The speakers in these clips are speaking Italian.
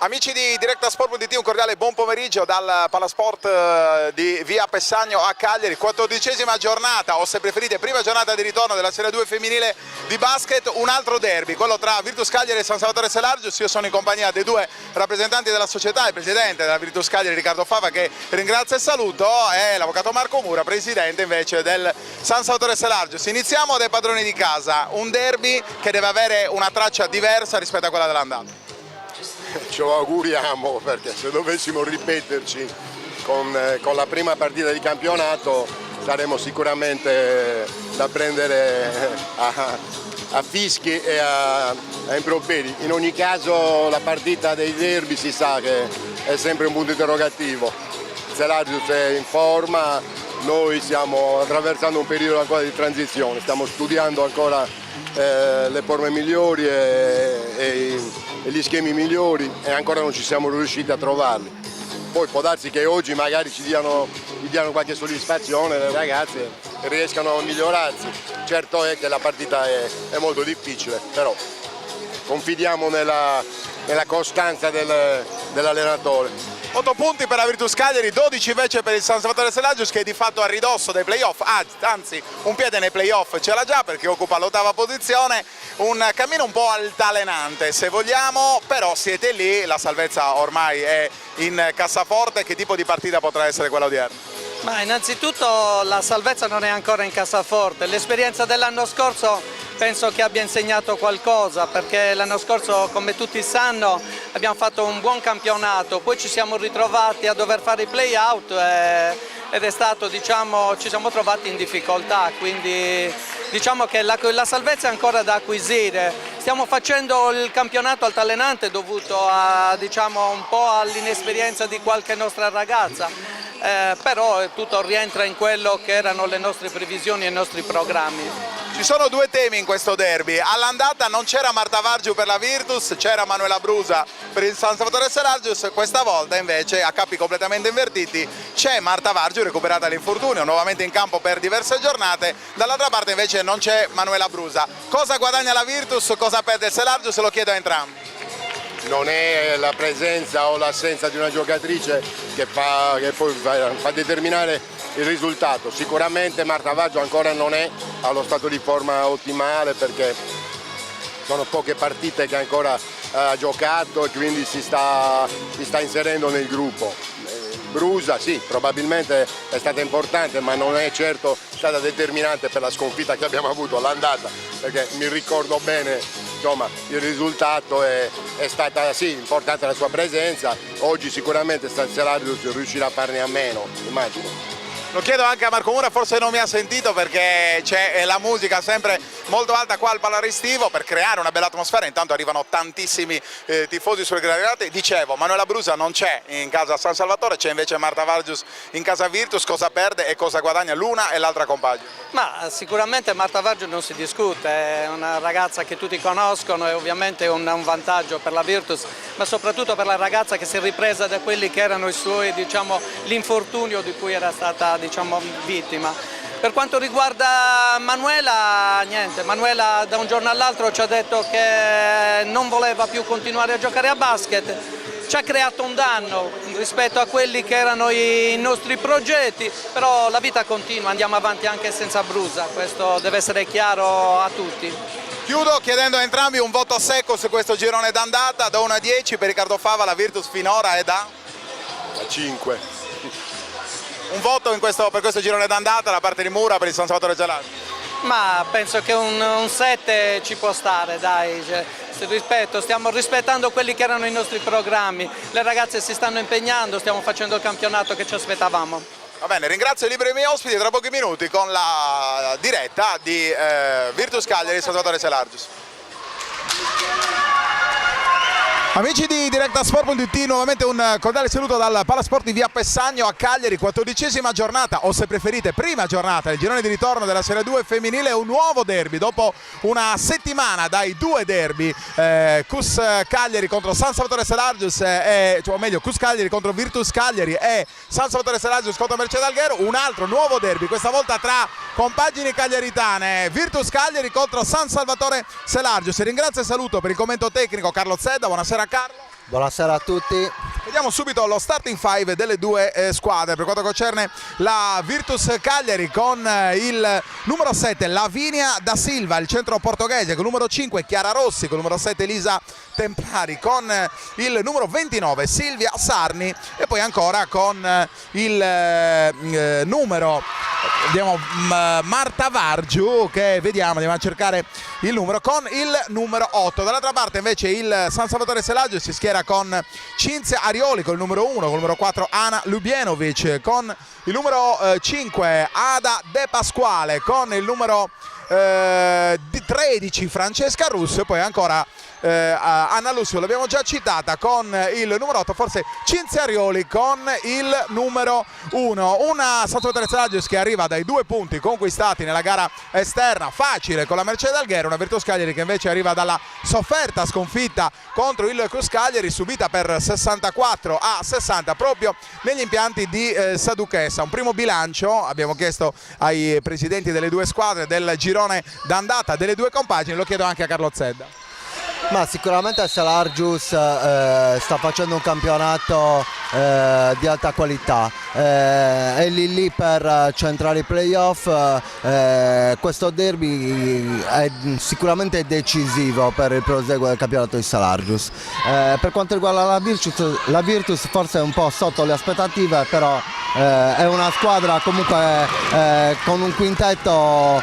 Amici di Direct-A-Sport.it, un cordiale buon pomeriggio dal Palasport di via Pessagno a Cagliari, 14ª giornata, o se preferite prima giornata di ritorno della Serie 2 femminile di basket, un altro derby, quello tra Virtus Cagliari e San Salvatore Selargius. Io sono in compagnia dei due rappresentanti della società, il presidente della Virtus Cagliari Riccardo Fava, che ringrazio e saluto, e l'avvocato Marco Mura, presidente invece del San Salvatore Selargius. Iniziamo dai padroni di casa, un derby che deve avere una traccia diversa rispetto a quella dell'andata. Ce lo auguriamo, perché se dovessimo ripeterci con la prima partita di campionato saremo sicuramente da prendere a fischi e a improperi. In ogni caso la partita dei derby si sa che è sempre un punto interrogativo. Selargius è in forma, noi stiamo attraversando un periodo ancora di transizione, stiamo studiando ancora le forme migliori e gli schemi migliori e ancora non ci siamo riusciti a trovarli. Poi può darsi che oggi magari gli diano qualche soddisfazione, le ragazze riescano a migliorarsi. Certo è che la partita è molto difficile, però confidiamo nella costanza dell'allenatore. 8 punti per la Virtus Cagliari, 12 invece per il San Salvatore Selargius, che è di fatto a ridosso dei playoff, anzi un piede nei playoff ce l'ha già perché occupa l'8ª posizione, un cammino un po' altalenante se vogliamo, però siete lì, la salvezza ormai è in cassaforte. Che tipo di partita potrà essere quella odierna? Ma innanzitutto la salvezza non è ancora in cassaforte, l'esperienza dell'anno scorso penso che abbia insegnato qualcosa, perché l'anno scorso, come tutti sanno, abbiamo fatto un buon campionato, poi ci siamo ritrovati a dover fare i play-out ed è stato, diciamo, ci siamo trovati in difficoltà, quindi diciamo che la salvezza è ancora da acquisire. Stiamo facendo il campionato altalenante dovuto a, diciamo, un po' all'inesperienza di qualche nostra ragazza. Però tutto rientra in quello che erano le nostre previsioni e i nostri programmi. Ci sono due temi in questo derby. All'andata non c'era Marta Vargiu per la Virtus, c'era Manuela Brusa per il San Salvatore Selargius. Questa volta invece, a capi completamente invertiti, c'è Marta Vargiu recuperata l'infortunio, nuovamente in campo per diverse giornate. Dall'altra parte invece non c'è Manuela Brusa. Cosa guadagna la Virtus, cosa perde il Selargius? Lo chiedo a entrambi. Non è la presenza o l'assenza di una giocatrice che poi fa determinare il risultato. Sicuramente Marta Vargiu ancora non è allo stato di forma ottimale, perché sono poche partite che ancora ha giocato e quindi si sta inserendo nel gruppo. Brusa sì, probabilmente è stata importante, ma non è certo stata determinante per la sconfitta che abbiamo avuto all'andata, perché mi ricordo bene, insomma, il risultato è stata sì importante la sua presenza. Oggi sicuramente Selargius riuscirà a farne a meno, immagino. Lo chiedo anche a Marco Mura, forse non mi ha sentito perché c'è la musica sempre molto alta qua al Palaristivo per creare una bella atmosfera. Intanto arrivano tantissimi tifosi sulle gradinate. Dicevo, Manuela Brusa non c'è in casa San Salvatore, c'è invece Marta Vargius in casa Virtus. Cosa perde e cosa guadagna l'una e l'altra compagna? Ma sicuramente Marta Vargiu non si discute, è una ragazza che tutti conoscono e ovviamente è un vantaggio per la Virtus, ma soprattutto per la ragazza che si è ripresa da quelli che erano i suoi, diciamo, l'infortunio di cui era stata, diciamo, vittima. Per quanto riguarda Manuela, niente, Manuela da un giorno all'altro ci ha detto che non voleva più continuare a giocare a basket, ci ha creato un danno rispetto a quelli che erano i nostri progetti, però la vita continua, andiamo avanti anche senza Brusa, questo deve essere chiaro a tutti. Chiudo chiedendo a entrambi un voto secco su questo girone d'andata, da 1 a 10 per Riccardo Fava. La Virtus finora è da? A 5. Un voto per questo girone d'andata da parte di Mura per il San Salvatore Selargius? Ma penso che un 7 ci può stare, dai, stiamo rispettando quelli che erano i nostri programmi, le ragazze si stanno impegnando, stiamo facendo il campionato che ci aspettavamo. Va bene, ringrazio i liberi miei ospiti, tra pochi minuti con la diretta di Virtus Cagliari e San Salvatore Selargius. Amici di Direct-A-Sport.it, nuovamente un cordiale saluto dal Palasport di via Pessagno a Cagliari, 14ª giornata, o se preferite prima giornata del girone di ritorno della Serie 2 femminile, un nuovo derby dopo una settimana dai due derby, Cus Cagliari contro San Salvatore Selargius, o meglio Cus Cagliari contro Virtus Cagliari e San Salvatore Selargius contro Mercedes Alghero. Un altro nuovo derby, questa volta tra compagini cagliaritane, Virtus Cagliari contro San Salvatore Selargius. Ringrazio e saluto per il commento tecnico Carlo Zedda. Buonasera Carlo. Buonasera a tutti. Vediamo subito lo starting five delle due squadre per quanto concerne la Virtus Cagliari, con il numero 7 Lavinia da Silva, il centro portoghese, con il numero 5 Chiara Rossi, con il numero 7 Elisa Templari, con il numero 29 Silvia Sarni e poi ancora con il numero Marta Vargiu, che vediamo, andiamo a cercare il numero, con il numero 8. Dall'altra parte invece il San Salvatore Selaggio si schiera con Cinzia Arioli con il numero 1, con il numero 4 Ana Lubienovic, con il numero 5 Ada De Pasquale, con il numero 13 Francesca Russo e poi ancora Anna Lucio, l'abbiamo già citata, con il numero 8 forse Cinzia Arioli con il numero 1. Una San Salvatore Selagios che arriva dai 2 punti conquistati nella gara esterna facile con la Mercedes Alghero, una Virtus Cagliari che invece arriva dalla sofferta sconfitta contro il Cruz Cagliari subita per 64-60 proprio negli impianti di Saduchessa. Un primo bilancio abbiamo chiesto ai presidenti delle due squadre del girone d'andata delle due compagini, lo chiedo anche a Carlo Zedda. Ma sicuramente il Salargius sta facendo un campionato di alta qualità, è lì per centrare i playoff. Questo derby è sicuramente decisivo per il proseguo del campionato di Salargius. Per quanto riguarda la Virtus forse è un po' sotto le aspettative, però è una squadra comunque con un quintetto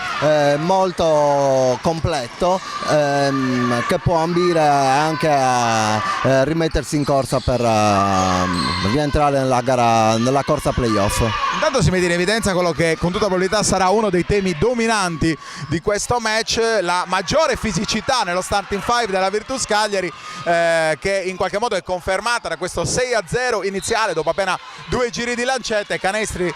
molto completo, che può ambire anche a rimettersi in corsa per rientrare nella corsa playoff. Intanto si mette in evidenza quello che con tutta probabilità sarà uno dei temi dominanti di questo match, la maggiore fisicità nello starting five della Virtus Cagliari, che in qualche modo è confermata da questo 6-0 iniziale dopo appena 2 giri di lancette. Canestri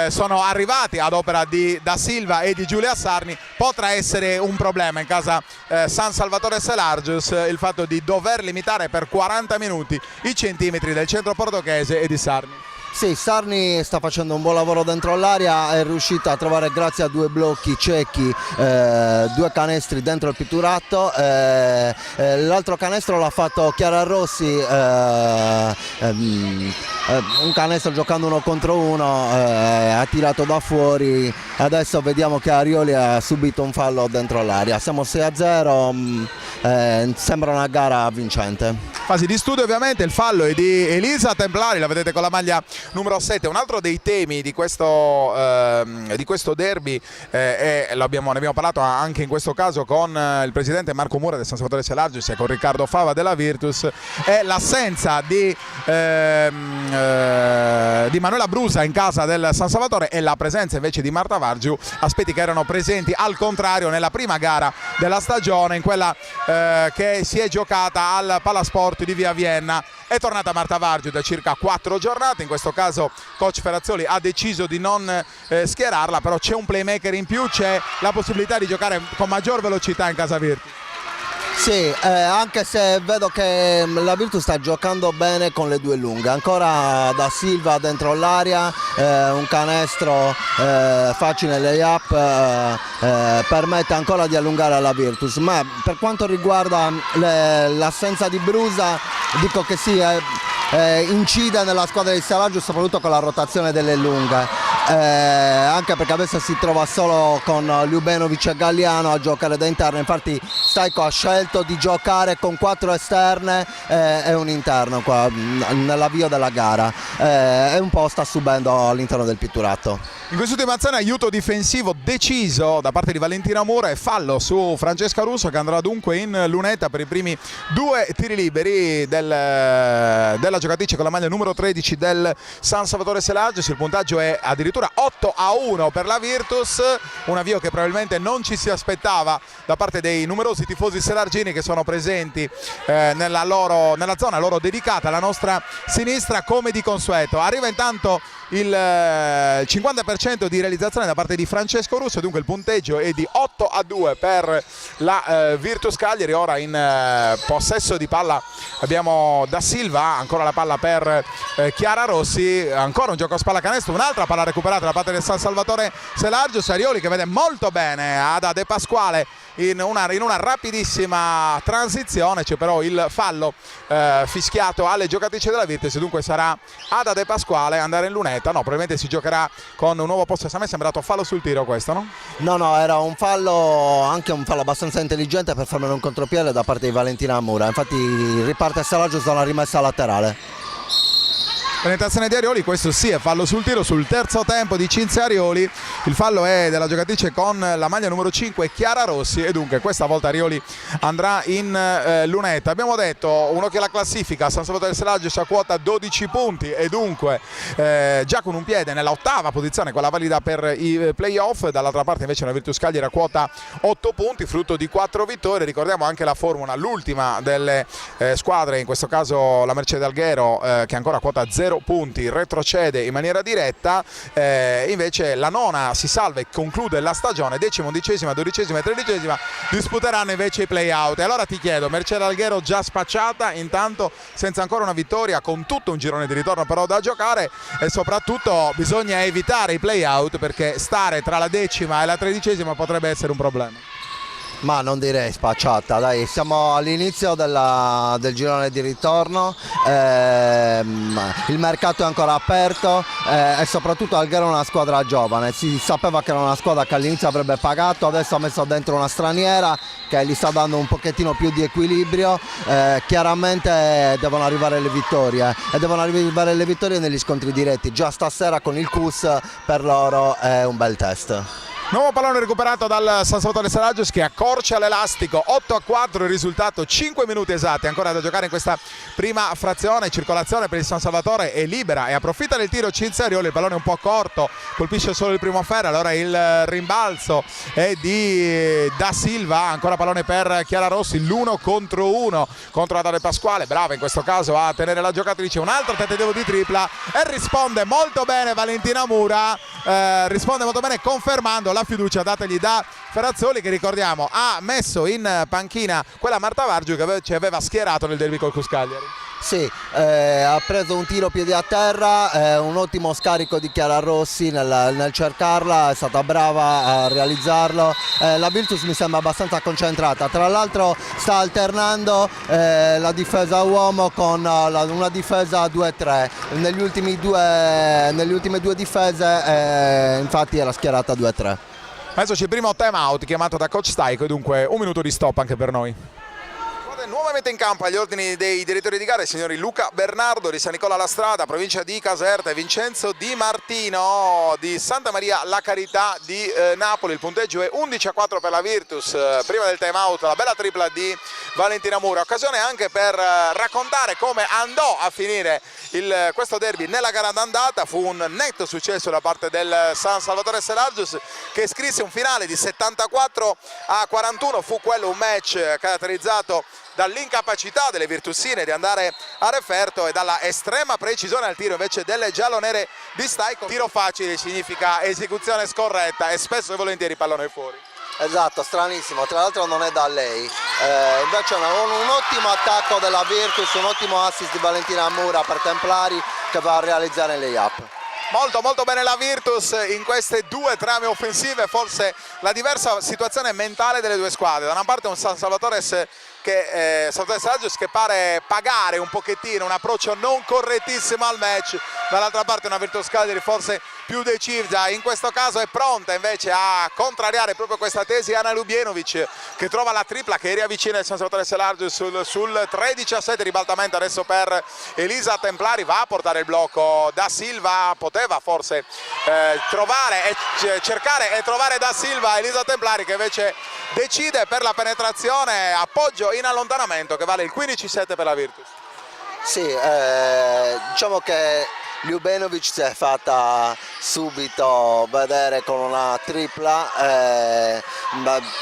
sono arrivati ad opera di Da Silva e di Giulia Sarni. Potrà essere un problema in casa San Salvatore Selagius il fatto di dover limitare per 40 minuti i centimetri del centro portoghese e di Sarni. Sì, Sarni sta facendo un buon lavoro dentro l'area, è riuscita a trovare, grazie a 2 blocchi ciechi, 2 canestri dentro il pitturato. L'altro canestro l'ha fatto Chiara Rossi, un canestro giocando 1 contro 1, ha tirato da fuori. Adesso vediamo che Arioli ha subito un fallo dentro l'area. Siamo 6-0, sembra una gara vincente. Fasi di studio ovviamente, il fallo è di Elisa Templari, la vedete con la maglia numero 7. Un altro dei temi di questo derby, ne abbiamo parlato anche in questo caso con il presidente Marco Mura del San Salvatore Selagius e con Riccardo Fava della Virtus, è l'assenza di Manuela Brusa in casa del San Salvatore e la presenza invece di Marta Vargiu, aspetti che erano presenti al contrario nella prima gara della stagione, in quella che si è giocata al Palasport di Via Vienna. È tornata Marta Vargiu da circa 4 giornate, in questo caso coach Ferrazzoli ha deciso di non schierarla, però c'è un playmaker in più, c'è la possibilità di giocare con maggior velocità in casa Virtus. Sì, anche se vedo che la Virtus sta giocando bene con le 2 lunghe, ancora Da Silva dentro l'area, un canestro facile layup permette ancora di allungare la Virtus, ma per quanto riguarda l'assenza di Brusa, dico che sì, incide nella squadra di Selagius soprattutto con la rotazione delle lunghe, anche perché adesso si trova solo con Ljubenovic e Galliano a giocare da interno. Infatti Staiko ha scelto di giocare con 4 esterne e un interno qua nell'avvio della gara, e un po' sta subendo all'interno del pitturato. In quest'ultima azione aiuto difensivo deciso da parte di Valentina Mura e fallo su Francesca Russo, che andrà dunque in lunetta per i primi 2 tiri liberi della giocatrice con la maglia numero 13 del San Salvatore Selagius. Il puntaggio è addirittura 8-1 per la Virtus, un avvio che probabilmente non ci si aspettava da parte dei numerosi tifosi selargini che sono presenti nella zona loro dedicata alla nostra sinistra come di consueto. Arriva intanto il 50% di realizzazione da parte di Francesco Russo, dunque il punteggio è di 8-2 per la Virtus Cagliari. Ora in possesso di palla abbiamo Da Silva, ancora la palla per Chiara Rossi, ancora un gioco a spalla canestro, un'altra palla recuperata recuperato da parte del San Salvatore Selargius. Arioli che vede molto bene Ada De Pasquale in una rapidissima transizione, c'è però il fallo fischiato alle giocatrici della Virtus, dunque sarà Ada De Pasquale andare in lunetta. No, probabilmente si giocherà con un nuovo possesso. A me è sembrato fallo sul tiro questo, no? No, era un fallo, anche un fallo abbastanza intelligente per fermare un contropiede da parte di Valentina Mura. Infatti riparte Selargius da una rimessa laterale. Penetrazione di Arioli, questo sì è fallo sul tiro sul terzo tempo di Cinzia Arioli. Il fallo è della giocatrice con la maglia numero 5 Chiara Rossi, e dunque questa volta Arioli andrà in lunetta. Abbiamo detto un occhio alla classifica, San Salvatore Selargius a quota 12 punti e dunque già con un piede nella ottava posizione, quella valida per i playoff. Dall'altra parte invece la Virtus Cagliari a quota 8 punti, frutto di 4 vittorie. Ricordiamo anche la formula, l'ultima delle squadre, in questo caso la Mercedes Alghero, che è ancora a quota 0 punti, retrocede in maniera diretta, invece la nona si salva e conclude la stagione. 10ª, 11ª, 12ª e 13ª disputeranno invece i play-out. E allora ti chiedo, Mercedes Alghero già spacciata, intanto senza ancora una vittoria, con tutto un girone di ritorno però da giocare, e soprattutto bisogna evitare i play-out perché stare tra la 10ª e la 13ª potrebbe essere un problema. Ma non direi spacciata, dai, siamo all'inizio del girone di ritorno, il mercato è ancora aperto e soprattutto Alghero è una squadra giovane. Si sapeva che era una squadra che all'inizio avrebbe pagato, adesso ha messo dentro una straniera che gli sta dando un pochettino più di equilibrio. Chiaramente devono arrivare le vittorie e devono arrivare le vittorie negli scontri diretti. Già stasera con il CUS per loro è un bel test. Nuovo pallone recuperato dal San Salvatore Selargius che accorcia l'elastico, 8-4 il risultato, 5 minuti esatti ancora da giocare in questa prima frazione. Circolazione per il San Salvatore è libera e approfitta del tiro Cinzia Arioli, il pallone un po' corto, colpisce solo il primo ferro, allora il rimbalzo è di Da Silva, ancora pallone per Chiara Rossi, l'1 contro 1 contro Ada De Pasquale, brava in questo caso a tenere la giocatrice. Un altro tentativo di tripla e risponde molto bene Valentina Mura, risponde molto bene confermando la fiducia dategli da Ferrazzoli, che ricordiamo ha messo in panchina quella Marta Vargiu che ci aveva schierato nel derby col CUS Cagliari. Sì, ha preso un tiro piedi a terra, un ottimo scarico di Chiara Rossi nel cercarla, è stata brava a realizzarlo. La Virtus mi sembra abbastanza concentrata, tra l'altro sta alternando la difesa a uomo con una difesa a 2-3. Nelle ultime due difese infatti era schierata a 2-3. Adesso c'è il primo time out chiamato da coach Staico, dunque un minuto di stop anche per noi. Nuovamente in campo agli ordini dei direttori di gara i signori Luca Bernardo di San Nicola La Strada, provincia di Caserta, e Vincenzo Di Martino di Santa Maria La Carità di Napoli. Il punteggio è 11-4 per la Virtus. Prima del time out la bella tripla di Valentina Mura, occasione anche per raccontare come andò a finire questo derby nella gara d'andata. Fu un netto successo da parte del San Salvatore Selargius che scrisse un finale di 74-41, fu quello un match caratterizzato dall'incapacità delle virtusine di andare a referto e dalla estrema precisione al tiro invece delle giallonere di Staico. Tiro facile significa esecuzione scorretta e spesso e volentieri pallone fuori. Esatto, stranissimo, tra l'altro non è da lei, invece un ottimo attacco della Virtus, un ottimo assist di Valentina Mura per Templari che va a realizzare lay-up. Molto bene la Virtus in queste due trame offensive, forse la diversa situazione mentale delle due squadre. Da una parte un San Salvatore Selargius che pare pagare un pochettino, un approccio non correttissimo al match, dall'altra parte una Virtus Cagliari forse più decisa, in questo caso è pronta invece a contrariare proprio questa tesi Ana Lubienovic, che trova la tripla che riavvicina il San Salvatore Selargius sul 3-17, ribaltamento adesso per Elisa Templari, va a portare il blocco Da Silva, poteva forse cercare e trovare Da Silva, Elisa Templari che invece decide per la penetrazione, appoggio in allontanamento che vale il 15-7 per la Virtus. Sì, diciamo che Ljubenovic si è fatta subito vedere con una tripla,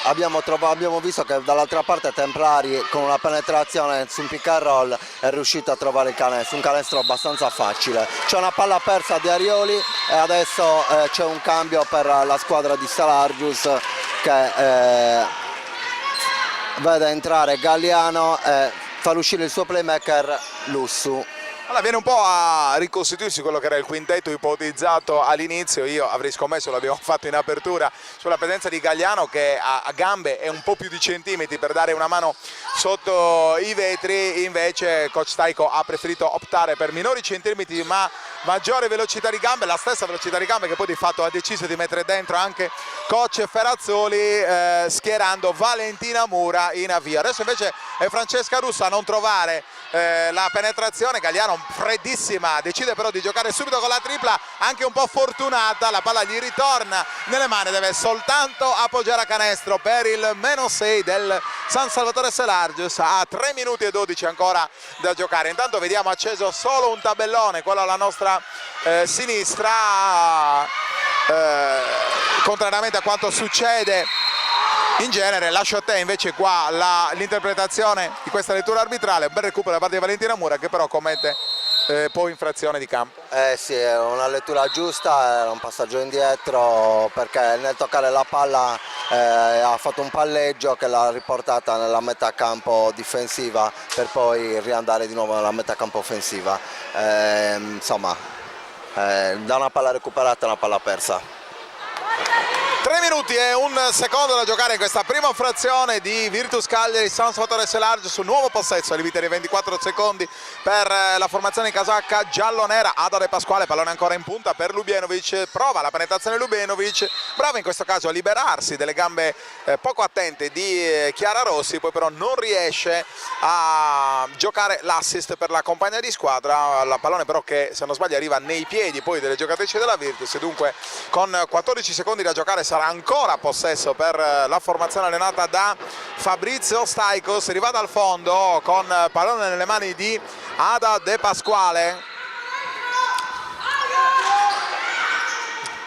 abbiamo visto che dall'altra parte Templari con una penetrazione su un pick and roll è riuscito a trovare il canestro, un canestro abbastanza facile. C'è una palla persa di Arioli e adesso c'è un cambio per la squadra di Selargius che vede entrare Galliano e far uscire il suo playmaker Lussu. Allora viene un po' a ricostituirsi quello che era il quintetto ipotizzato all'inizio. Io avrei scommesso, l'abbiamo fatto in apertura, sulla presenza di Galliano che a gambe è un po' più di centimetri per dare una mano sotto i vetri, invece coach Staiko ha preferito optare per minori centimetri ma maggiore velocità di gambe, la stessa velocità di gambe che poi di fatto ha deciso di mettere dentro anche coach Ferrazzoli, schierando Valentina Mura in avvio. Adesso invece è Francesca Russo a non trovare la penetrazione. Galliano freddissima, decide però di giocare subito con la tripla, anche un po' fortunata, la palla gli ritorna nelle mani, deve soltanto appoggiare a canestro per il -6 del San Salvatore Selargius, a 3 minuti e 12 ancora da giocare. Intanto vediamo acceso solo un tabellone, quello alla nostra sinistra, contrariamente a quanto succede in genere. Lascio a te invece qua l'interpretazione di questa lettura arbitrale. Un bel recupero da parte di Valentina Mura che però commette poi infrazione di campo. Sì, è una lettura giusta, era un passaggio indietro perché nel toccare la palla ha fatto un palleggio che l'ha riportata nella metà campo difensiva per poi riandare di nuovo nella metà campo offensiva. Insomma, da una palla recuperata a una palla persa. 3 minuti e un secondo da giocare in questa prima frazione di Virtus Cagliari San Salvatore Selargius su nuovo possesso, limite di 24 secondi per la formazione in casacca giallonera. Ada De Pasquale, pallone ancora in punta per Lubienovic, prova la penetrazione Lubienovic, brava in questo caso a liberarsi delle gambe poco attente di Chiara Rossi, poi però non riesce a giocare l'assist per la compagna di squadra. La pallone però che, se non sbaglio, arriva nei piedi poi delle giocatrici della Virtus, e dunque con 14 secondi da giocare sarà ancora possesso per la formazione allenata da Fabrizio Staiko. Si arriva dal fondo con pallone nelle mani di Ada De Pasquale.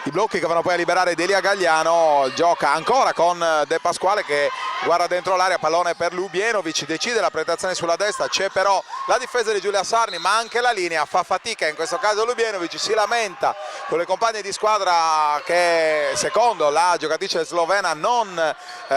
I blocchi che vanno poi a liberare Delia Galliano, gioca ancora con De Pasquale che guarda dentro l'area, pallone per Lubienovic, decide la penetrazione sulla destra, c'è però la difesa di Giulia Sarni ma anche la linea, fa fatica in questo caso Lubienovic, si lamenta con le compagne di squadra che secondo la giocatrice slovena non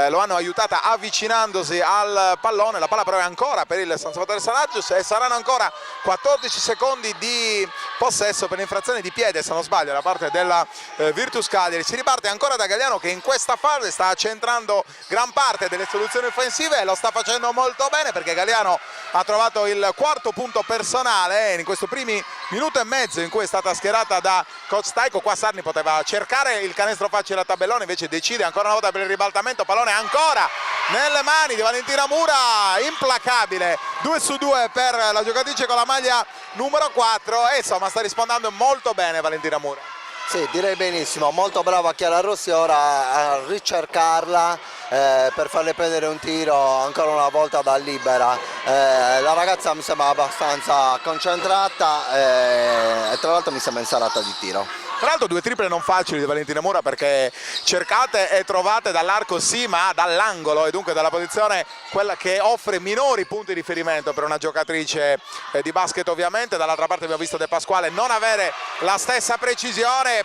lo hanno aiutata avvicinandosi al pallone. La palla però è ancora per il San Salvatore Selargius e saranno ancora 14 secondi di possesso per l'infrazione di piede, se non sbaglio, da parte della Virtus Cagliari. Si riparte ancora da Galliano che in questa fase sta centrando gran parte delle soluzioni offensive e lo sta facendo molto bene, perché Galliano ha trovato il quarto punto personale in questo primi minuto e mezzo in cui è stata schierata da coach Staiko. Qua Sarni poteva cercare il canestro facile a tabellone, invece decide ancora una volta per il ribaltamento, pallone ancora nelle mani di Valentina Mura, implacabile, 2 su 2 per la giocatrice con la maglia numero 4 e insomma sta rispondendo molto bene Valentina Mura. Sì, direi benissimo, molto brava Chiara Rossi ora a ricercarla per farle prendere un tiro ancora una volta da libera. La ragazza mi sembra abbastanza concentrata e tra l'altro mi sembra in serata di tiro. Tra l'altro 2 triple non facili di Valentina Mura, perché cercate e trovate dall'arco sì, ma dall'angolo, e dunque dalla posizione quella che offre minori punti di riferimento per una giocatrice di basket ovviamente. Dall'altra parte abbiamo visto De Pasquale non avere la stessa precisione,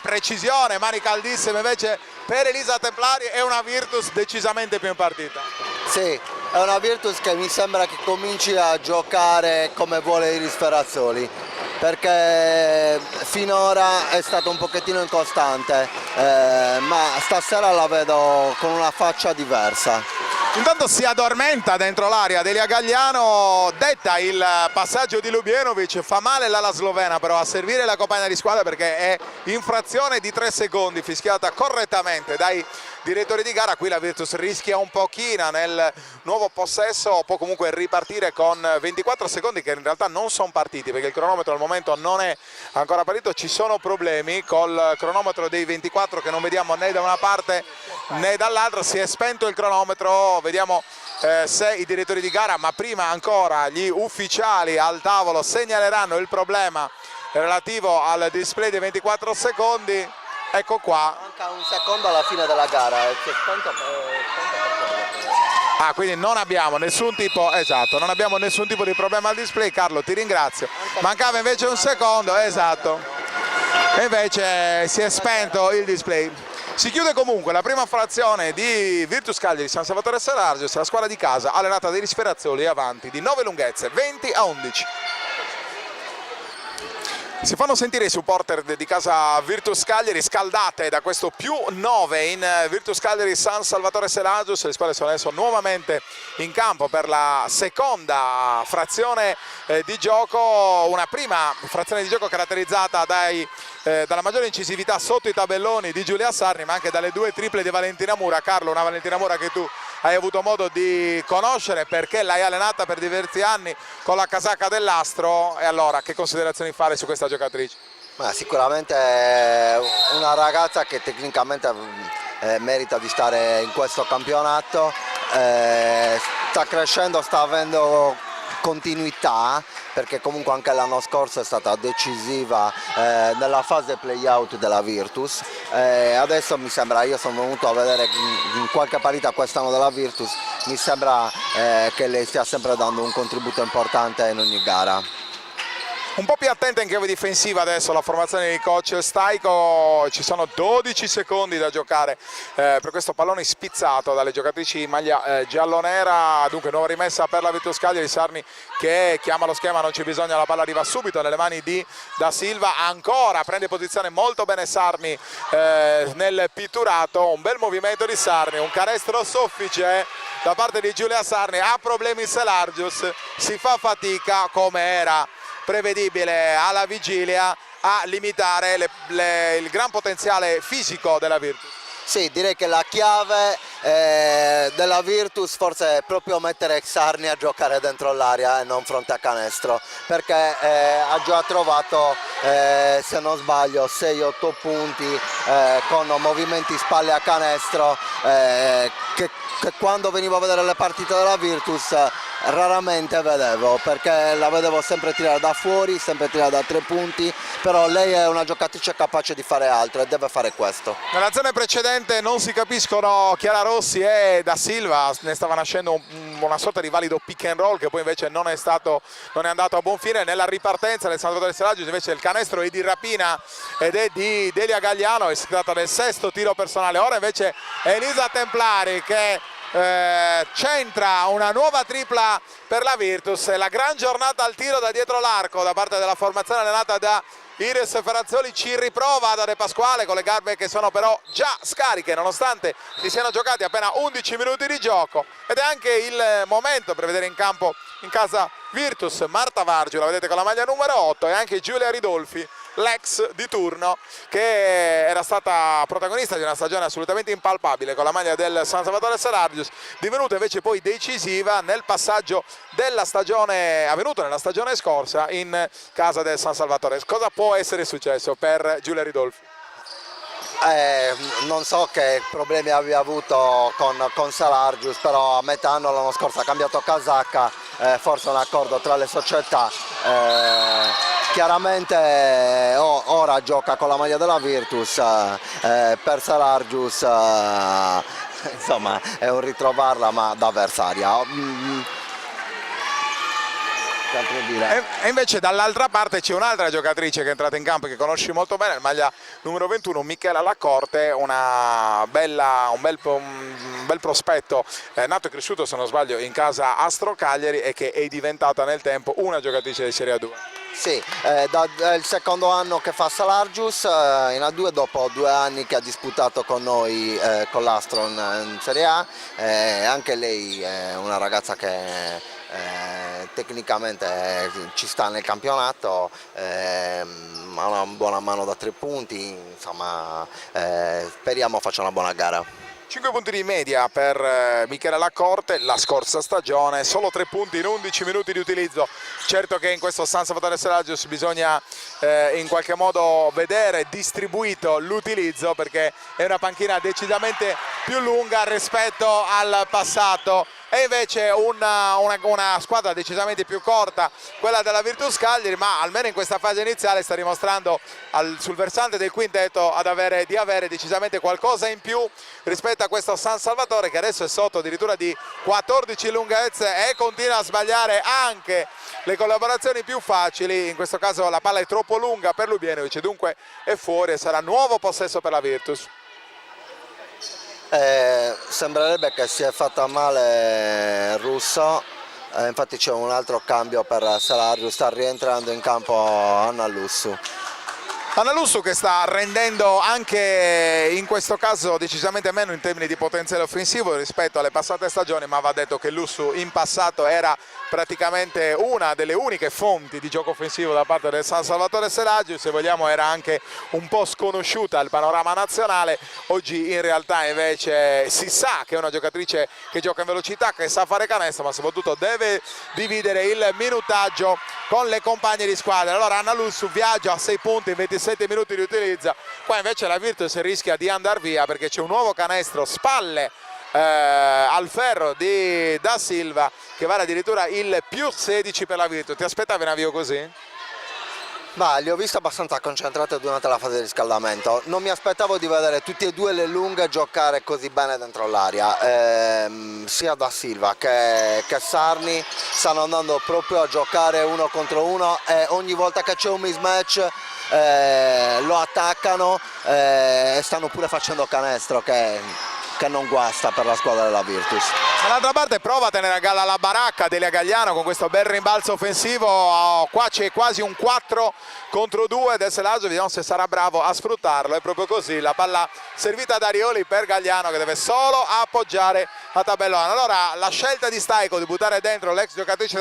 mani caldissime invece per Elisa Templari, è una Virtus decisamente più in partita. Sì, è una Virtus che mi sembra che cominci a giocare come vuole Iris Ferrazzoli, perché finora è stato un pochettino incostante, ma stasera la vedo con una faccia diversa. Intanto si addormenta dentro l'area Delia Galliano, detta il passaggio di Lubienovic, fa male l'ala slovena però a servire la compagna di squadra, perché è infrazione di 3 secondi fischiata correttamente dai direttori di gara. Qui la Virtus rischia un pochino nel nuovo possesso, può comunque ripartire con 24 secondi che in realtà non sono partiti, perché il cronometro al momento non è ancora partito. Ci sono problemi col cronometro dei 24 che non vediamo né da una parte né dall'altra, si è spento il cronometro, vediamo se i direttori di gara, ma prima ancora gli ufficiali al tavolo segnaleranno il problema relativo al display dei 24 secondi. Ecco qua. Manca un secondo alla fine della gara, si è spento per quindi non abbiamo nessun tipo, esatto, non abbiamo nessun tipo di problema al display. Carlo, ti ringrazio. Mancava invece un secondo, esatto. E invece si è spento il display. Si chiude comunque la prima frazione di Virtus Cagliari San Salvatore Selargius, la squadra di casa allenata dai Sferazzoli è avanti di 9 lunghezze, 20-11. Si fanno sentire i supporter di casa Virtus Cagliari, scaldate da questo +9 in Virtus Cagliari San Salvatore Selagius. Le squadre sono adesso nuovamente in campo per la seconda frazione di gioco, una prima frazione di gioco caratterizzata dalla maggiore incisività sotto i tabelloni di Giulia Sarni, ma anche dalle due triple di Valentina Mura. Carlo, una Valentina Mura che tu hai avuto modo di conoscere perché l'hai allenata per diversi anni con la casacca dell'Astro, e allora che considerazioni fare su questa giocatrice? Sicuramente è una ragazza che tecnicamente merita di stare in questo campionato, sta crescendo, sta avendo continuità, perché comunque anche l'anno scorso è stata decisiva nella fase play-out della Virtus. Adesso mi sembra, io sono venuto a vedere in qualche partita quest'anno della Virtus, mi sembra che lei stia sempre dando un contributo importante in ogni gara. Un po' più attenta in chiave difensiva adesso la formazione di coach Staico, ci sono 12 secondi da giocare per questo pallone spizzato dalle giocatrici in maglia giallonera. Dunque nuova rimessa per la Virtus Cagliari, Sarni che chiama lo schema, non c'è bisogno, la palla arriva subito nelle mani di Da Silva, ancora prende posizione molto bene Sarni nel pitturato, un bel movimento di Sarni, un canestro soffice da parte di Giulia Sarni, ha problemi Selagius, si fa fatica come era prevedibile alla vigilia a limitare il gran potenziale fisico della Virtus. Sì, direi che la chiave della Virtus forse è proprio mettere Sarni a giocare dentro l'area e non fronte a canestro, perché ha già trovato, se non sbaglio, 6-8 punti con movimenti spalle a canestro che quando venivo a vedere le partite della Virtus raramente vedevo, perché la vedevo sempre tirare da fuori, sempre tirare da 3 punti, però lei è una giocatrice capace di fare altro e deve fare questo. Nell'azione precedente non si capiscono Chiara Rossi e Da Silva, ne stava nascendo una sorta di valido pick and roll che poi invece non è andato a buon fine. Nella ripartenza del San Salvatore Selagius invece il canestro è di rapina ed è di Delia Gagliano, è stata del 6° tiro personale. Ora invece è Elisa Templari che centra una nuova tripla per la Virtus. La gran giornata al tiro da dietro l'arco da parte della formazione allenata da Iris Ferrazzoli, ci riprova da De Pasquale con le gambe che sono però già scariche nonostante si siano giocati appena 11 minuti di gioco, ed è anche il momento per vedere in campo in casa Virtus Marta Vargio, la vedete con la maglia numero 8, e anche Giulia Ridolfi, l'ex di turno, che era stata protagonista di una stagione assolutamente impalpabile con la maglia del San Salvatore Selagius, divenuta invece poi decisiva nel passaggio della stagione avvenuto nella stagione scorsa in casa del San Salvatore. Cosa può essere successo per Giulia Ridolfi? Non so che problemi abbia avuto con Selagius, però a metà anno l'anno scorso ha cambiato casacca, forse un accordo tra le società. Chiaramente ora gioca con la maglia della Virtus, per Selagius insomma è un ritrovarla ma da avversaria. E invece dall'altra parte c'è un'altra giocatrice che è entrata in campo, che conosci molto bene, il maglia numero 21, Michela Lacorte, un bel prospetto, nato e cresciuto se non sbaglio in casa Astro Cagliari e che è diventata nel tempo una giocatrice di Serie A2. Sì, è il secondo anno che fa Selagius in A2 dopo 2 anni che ha disputato con noi, con l'Astro in Serie A. Anche lei è una ragazza che tecnicamente ci sta nel campionato, ha una buona mano da 3 punti, insomma speriamo faccia una buona gara. 5 punti di media per Michela Lacorte la scorsa stagione, solo 3 punti in 11 minuti di utilizzo. Certo che in questo San Salvatore Selagius bisogna in qualche modo vedere distribuito l'utilizzo, perché è una panchina decisamente più lunga rispetto al passato, e invece una squadra decisamente più corta, quella della Virtus Cagliari, ma almeno in questa fase iniziale sta dimostrando sul versante del quintetto di avere decisamente qualcosa in più rispetto a questo San Salvatore, che adesso è sotto addirittura di 14 lunghezze e continua a sbagliare anche le collaborazioni più facili. In questo caso la palla è troppo lunga per Lubienovic, dunque è fuori e sarà nuovo possesso per la Virtus. Sembrerebbe che si è fatta male Russo, infatti c'è un altro cambio per Salarius, sta rientrando in campo Anna Lussu. Anna Lussu che sta rendendo anche in questo caso decisamente meno in termini di potenziale offensivo rispetto alle passate stagioni, ma va detto che Lussu in passato era praticamente una delle uniche fonti di gioco offensivo da parte del San Salvatore Selagius, se vogliamo era anche un po' sconosciuta al panorama nazionale. Oggi in realtà invece si sa che è una giocatrice che gioca in velocità, che sa fare canestro, ma soprattutto deve dividere il minutaggio con le compagne di squadra. Allora Anna Lussu viaggia a 6 punti in 27 minuti di utilizzo, qua invece la Virtus rischia di andare via perché c'è un nuovo canestro spalle al ferro di Da Silva che vale addirittura il più 16 per la Virtus. Ti aspettavi un avvio così? Ma li ho visti abbastanza concentrati durante la fase di riscaldamento, non mi aspettavo di vedere tutte e due le lunghe giocare così bene dentro l'aria, sia Da Silva che Sarni stanno andando proprio a giocare uno contro uno e ogni volta che c'è un mismatch lo attaccano e stanno pure facendo canestro che non guasta per la squadra della Virtus. Dall'altra parte prova a tenere a galla la baracca Delia Gagliano con questo bel rimbalzo offensivo, qua c'è quasi un 4 contro 2 del Selaggio, vediamo se sarà bravo a sfruttarlo. È proprio così, la palla servita da Arioli per Gagliano che deve solo appoggiare a tabellone. Allora la scelta di Staico di buttare dentro l'ex giocatrice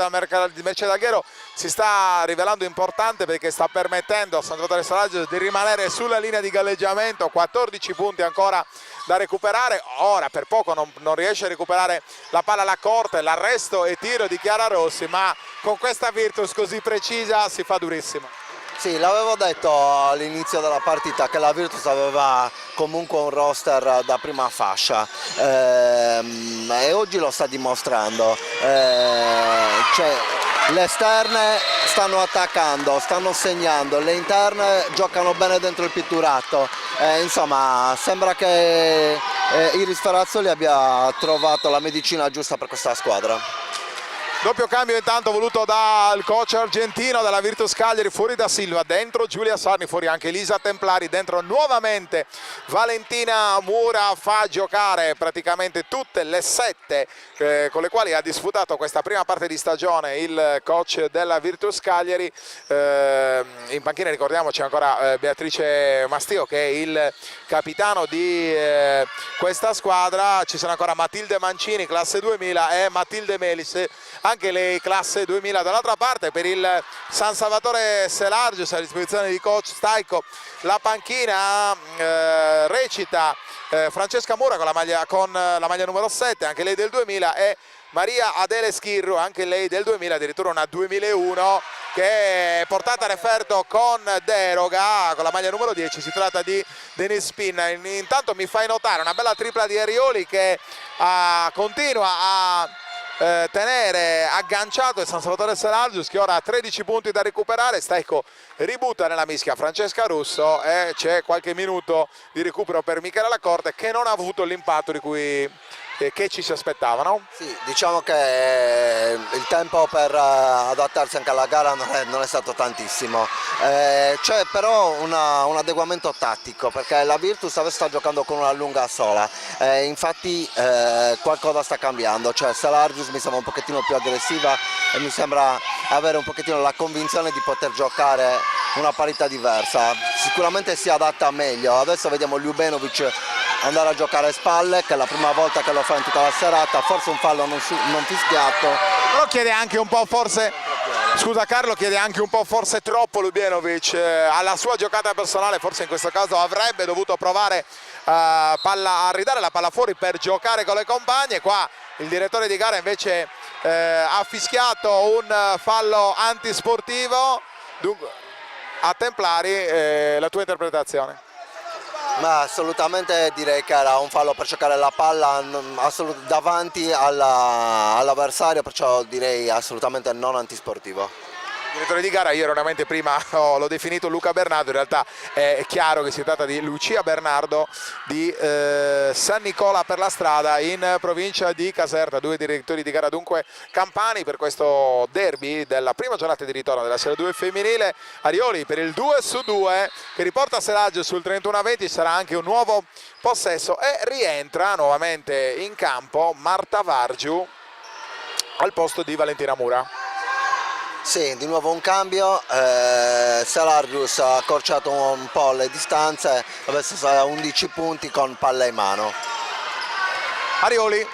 di Mercedaghero si sta rivelando importante perché sta permettendo a San Salvatore Selaggio di rimanere sulla linea di galleggiamento, 14 punti ancora da recuperare. Ora per poco non riesce a recuperare la palla alla corte, l'arresto e tiro di Chiara Rossi, ma con questa Virtus così precisa si fa durissimo. Sì, l'avevo detto all'inizio della partita che la Virtus aveva comunque un roster da prima fascia e oggi lo sta dimostrando. Cioè, le esterne stanno attaccando, stanno segnando, le interne giocano bene dentro il pitturato, insomma sembra che Iris Ferrazzoli abbia trovato la medicina giusta per questa squadra. Doppio cambio intanto voluto dal coach argentino della Virtus Cagliari, fuori Da Silva, dentro Giulia Sarni, fuori anche Elisa Templari, dentro nuovamente Valentina Mura. Fa giocare praticamente tutte le 7 con le quali ha disputato questa prima parte di stagione il coach della Virtus Cagliari. In panchina ricordiamoci ancora Beatrice Mastio che è il capitano di questa squadra. Ci sono ancora Matilde Mancini classe 2000 e Matilde Melis anche lei classe 2000. Dall'altra parte per il San Salvatore Selagius a disposizione di coach Staico la panchina recita Francesca Mura con la maglia numero 7, anche lei del 2000, e Maria Adele Schirru, anche lei del 2000, addirittura una 2001 che è portata a referto con deroga con la maglia numero 10. Si tratta di Denise Spin. Intanto mi fai notare una bella tripla di Arioli che continua a tenere agganciato il San Salvatore Selagius che ora ha 13 punti da recuperare. Staico ributta nella mischia Francesca Russo e c'è qualche minuto di recupero per Michela Lacorte che non ha avuto l'impatto che ci si aspettava, no? Sì, diciamo che il tempo per adattarsi anche alla gara non è stato tantissimo, c'è però un adeguamento tattico perché la Virtus adesso sta giocando con una lunga sola, infatti qualcosa sta cambiando, cioè Selagius mi sembra un pochettino più aggressiva e mi sembra avere un pochettino la convinzione di poter giocare una parità diversa, sicuramente si adatta meglio. Adesso vediamo Ljubenovic andare a giocare a spalle, che è la prima volta che lo fa in tutta la serata, forse un fallo non fischiato. Però chiede anche un po' forse, scusa Carlo, chiede anche un po' forse troppo Ljubenovic alla sua giocata personale, forse in questo caso avrebbe dovuto provare a ridare la palla fuori per giocare con le compagne. Qua il direttore di gara invece ha fischiato un fallo antisportivo. Dunque, a Templari, la tua interpretazione? Ma assolutamente direi che era un fallo per giocare la palla davanti all'avversario, perciò direi assolutamente non antisportivo. Direttore di gara, io erroneamente prima l'ho definito Luca Bernardo, in realtà è chiaro che si tratta di Lucia Bernardo di San Nicola per la Strada in provincia di Caserta. Due direttori di gara dunque campani per questo derby della prima giornata di ritorno della Serie 2 femminile. Arioli per il 2-2 che riporta Selaggio sul 31-20, sarà anche un nuovo possesso e rientra nuovamente in campo Marta Vargiu al posto di Valentina Mura. Sì, di nuovo un cambio, Salargius ha accorciato un po' le distanze, adesso sarà a 11 punti con palla in mano. Arioli,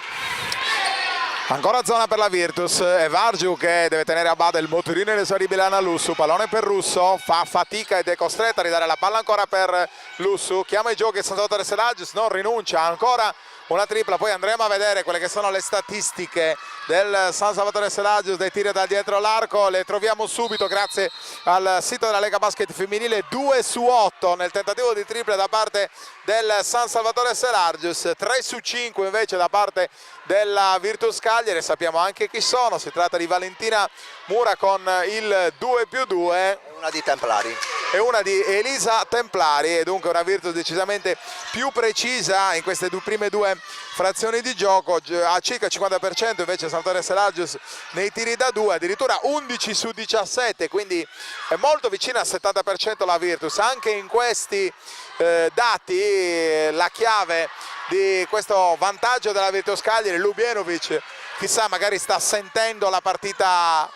ancora zona per la Virtus, è Vargiu che deve tenere a bada il motorino inesauribile Ana Lussu, pallone per Russo, fa fatica ed è costretto a ridare la palla ancora per Lussu, chiama i giochi San Salvatore Selagius, non rinuncia, ancora una tripla, poi andremo a vedere quelle che sono le statistiche del San Salvatore Selagius dei tiri da dietro l'arco, le troviamo subito grazie al sito della Lega Basket Femminile, 2 su 8 nel tentativo di tripla da parte del San Salvatore Selagius, 3 su 5 invece da parte della Virtus Cagliari, sappiamo anche chi sono, si tratta di Valentina Mura con il 2+2. Una di Templari. E una di Elisa Templari, e dunque una Virtus decisamente più precisa in queste prime due frazioni di gioco, a circa il 50% invece Salvatore Selagius nei tiri da 2, addirittura 11 su 17, quindi è molto vicina al 70% la Virtus. Anche in questi dati la chiave di questo vantaggio della Virtus Cagliari, Lubienovic chissà magari sta sentendo la partita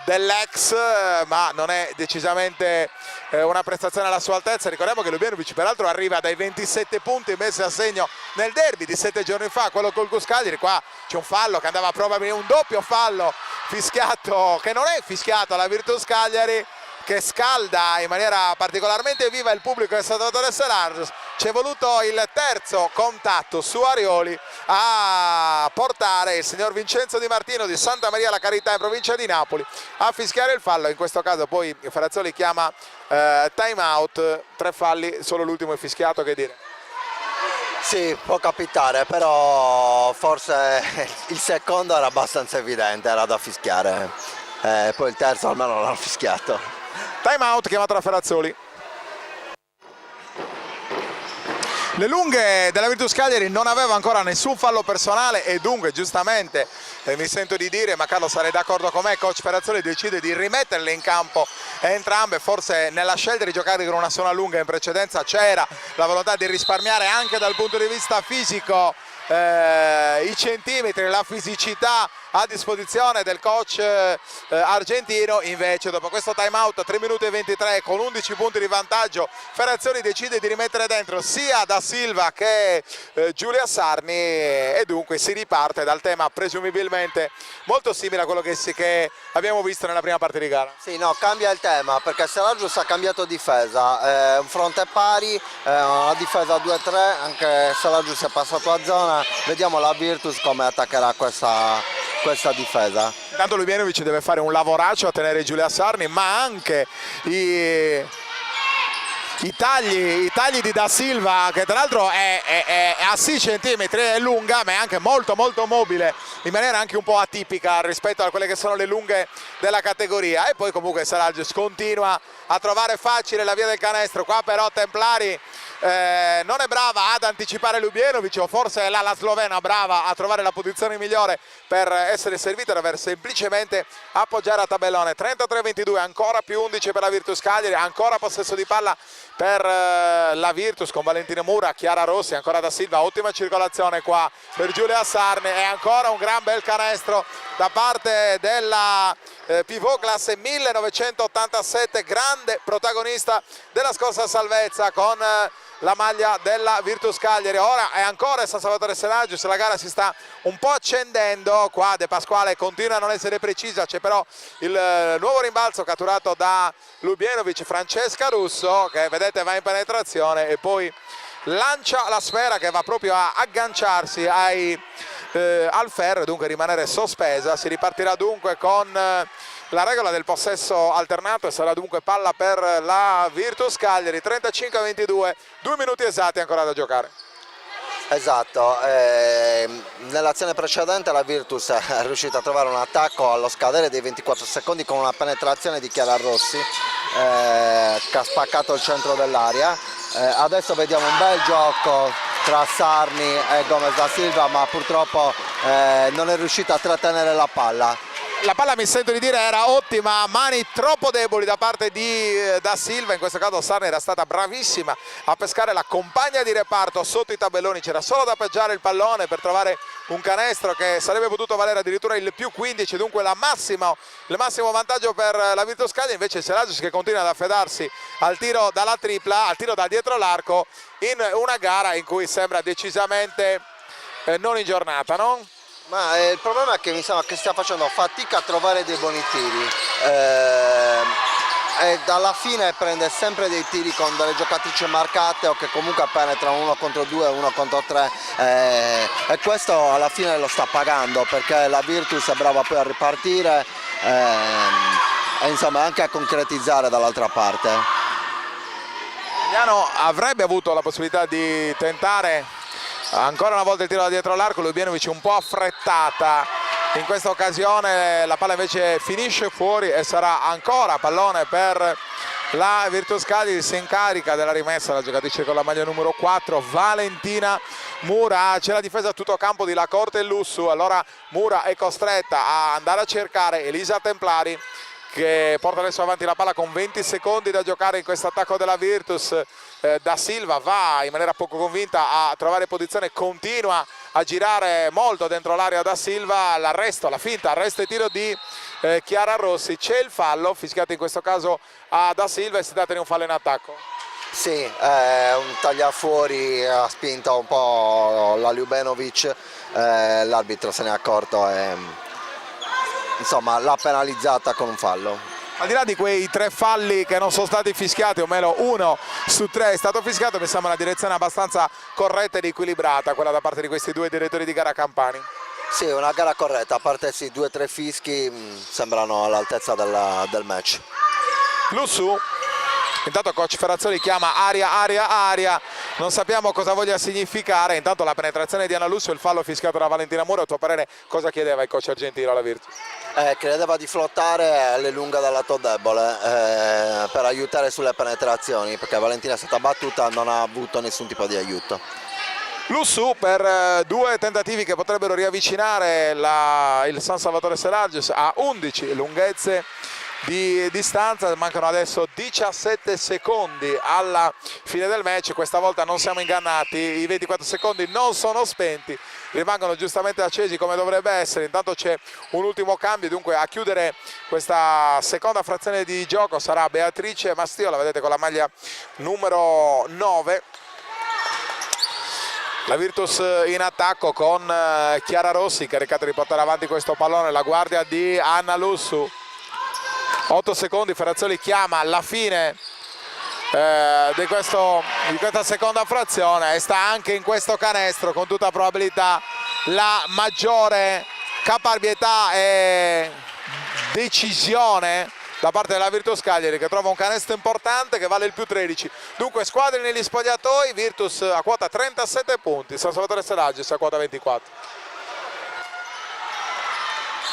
dell'ex, ma non è decisamente una prestazione alla sua altezza. Ricordiamo che Lubienovic peraltro arriva dai 27 punti messi a segno nel derby di 7 giorni fa, quello col Gus Cagliari. Qua c'è un fallo che andava probabilmente, un doppio fallo fischiato, che non è fischiato alla Virtus Cagliari, che scalda in maniera particolarmente viva il pubblico del Salvatore Selagius. C'è voluto il terzo contatto su Arioli a portare il signor Vincenzo Di Martino di Santa Maria la Carità in provincia di Napoli a fischiare il fallo. In questo caso poi Ferrazzoli chiama time out, 3 falli, solo l'ultimo è fischiato, che dire. Sì, può capitare, però forse il secondo era abbastanza evidente, era da fischiare, poi il terzo almeno non l'hanno fischiato. Time out chiamato da Ferrazzoli. Le lunghe della Virtus Cagliari non aveva ancora nessun fallo personale e dunque giustamente mi sento di dire, ma Carlo sarei d'accordo con me, coach Ferrazzoli decide di rimetterle in campo entrambe. Forse nella scelta di giocare con una sola lunga in precedenza c'era la volontà di risparmiare anche dal punto di vista fisico i centimetri, la fisicità a disposizione del coach argentino. Invece dopo questo time out 3 minuti e 23 con 11 punti di vantaggio, Ferrazzoli decide di rimettere dentro sia Da Silva che Giulia Sarni e dunque si riparte dal tema presumibilmente molto simile a quello che abbiamo visto nella prima parte di gara. Sì, no, cambia il tema perché Selagius ha cambiato difesa, un fronte pari, una difesa 2-3, anche Selagius è passato a zona. Vediamo la Virtus come attaccherà questa difesa. Intanto Lubienovic deve fare un lavoraccio a tenere Giulia Sarni, ma anche i tagli di Da Silva, che tra l'altro è a 6 cm, è lunga ma è anche molto mobile, in maniera anche un po' atipica rispetto a quelle che sono le lunghe della categoria. E poi comunque Selagius continua a trovare facile la via del canestro. Qua però Templari non è brava ad anticipare Lubienovic, o forse è la slovena brava a trovare la posizione migliore per essere servita, dover semplicemente appoggiare a tabellone. 33-22, ancora più 11 per la Virtus Cagliari, ancora possesso di palla per la Virtus con Valentina Mura, Chiara Rossi, ancora Da Silva, ottima circolazione qua per Giulia Sarni e ancora un gran bel canestro da parte della pivot classe 1987, grande protagonista della scorsa salvezza con la maglia della Virtus Cagliari. Ora è ancora San Salvatore Selagius, la gara si sta un po' accendendo, qua De Pasquale continua a non essere precisa, c'è però il nuovo rimbalzo catturato da Lubienovic, Francesca Russo che vedete va in penetrazione e poi lancia la sfera che va proprio a agganciarsi al ferro e dunque rimanere sospesa. Si ripartirà dunque con la regola del possesso alternato e sarà dunque palla per la Virtus Cagliari. 35-22, 2 minuti esatti ancora da giocare. Esatto, nell'azione precedente la Virtus è riuscita a trovare un attacco allo scadere dei 24 secondi con una penetrazione di Chiara Rossi che ha spaccato il centro dell'area. Adesso vediamo un bel gioco tra Sarni e Gomez Da Silva, ma purtroppo non è riuscita a trattenere la palla. La palla, mi sento di dire, era ottima, mani troppo deboli da parte di Da Silva. In questo caso Sarni era stata bravissima a pescare la compagna di reparto sotto i tabelloni, c'era solo da appoggiare il pallone per trovare un canestro che sarebbe potuto valere addirittura il più 15, dunque il massimo vantaggio per la Virtus Cagliari. Invece Selagius che continua ad affidarsi al tiro dalla tripla, al tiro da dietro l'arco, in una gara in cui sembra decisamente non in giornata, no? Ma il problema è che mi sembra che stia facendo fatica a trovare dei buoni tiri, e alla fine prende sempre dei tiri con delle giocatrici marcate o che comunque penetrano 1 contro 2, 1 contro 3, e questo alla fine lo sta pagando, perché la Virtus è brava poi a ripartire e insomma anche a concretizzare dall'altra parte. Milano avrebbe avuto la possibilità di tentare ancora una volta il tiro da dietro all'arco, Lubjenovic un po' affrettata in questa occasione, la palla invece finisce fuori e sarà ancora pallone per la Virtus Cagliari. Si incarica della rimessa la giocatrice con la maglia numero 4, Valentina Mura. C'è la difesa a tutto campo di Lacorte e Lussu, allora Mura è costretta a andare a cercare Elisa Templari, che porta adesso avanti la palla con 20 secondi da giocare in questo attacco della Virtus. Da Silva va in maniera poco convinta a trovare posizione, continua a girare molto dentro l'area Da Silva, l'arresto, la finta, arresto e tiro di Chiara Rossi. C'è il fallo fischiato in questo caso a Da Silva e si tratta di un fallo in attacco. Sì, un tagliafuori, ha spinto un po' la Lubjenovic, l'arbitro se ne è accorto e insomma l'ha penalizzata con un fallo. Al di là di quei 3 falli che non sono stati fischiati, o meno 1 su 3 è stato fischiato, mi sembra una direzione abbastanza corretta ed equilibrata quella da parte di questi due direttori di gara campani. Sì, una gara corretta, a parte sì, 2 o 3 fischi sembrano all'altezza del match. Lussu, intanto coach Ferrazzoli chiama aria, non sappiamo cosa voglia significare. Intanto la penetrazione di Anna Lussu e il fallo fischiato da Valentina Mura. A tuo parere cosa chiedeva il coach argentino alla Virtus? Credeva di flottare alle lunghe dal lato debole per aiutare sulle penetrazioni, perché Valentina è stata battuta e non ha avuto nessun tipo di aiuto. Lussu per 2 tentativi che potrebbero riavvicinare il San Salvatore Selagius a 11 lunghezze di distanza. Mancano adesso 17 secondi alla fine del match. Questa volta non siamo ingannati, i 24 secondi non sono spenti, rimangono giustamente accesi come dovrebbe essere. Intanto c'è un ultimo cambio, dunque a chiudere questa seconda frazione di gioco sarà Beatrice Mastio, la vedete con la maglia numero 9. La Virtus in attacco con Chiara Rossi, caricata di portare avanti questo pallone, la guardia di Anna Lussu. 8 secondi, Ferrazzoli chiama alla fine di questa seconda frazione e sta anche in questo canestro con tutta probabilità la maggiore caparbietà e decisione da parte della Virtus Cagliari, che trova un canestro importante che vale il più 13. Dunque squadre negli spogliatoi, Virtus a quota 37 punti, San Salvatore Selagius a quota 24.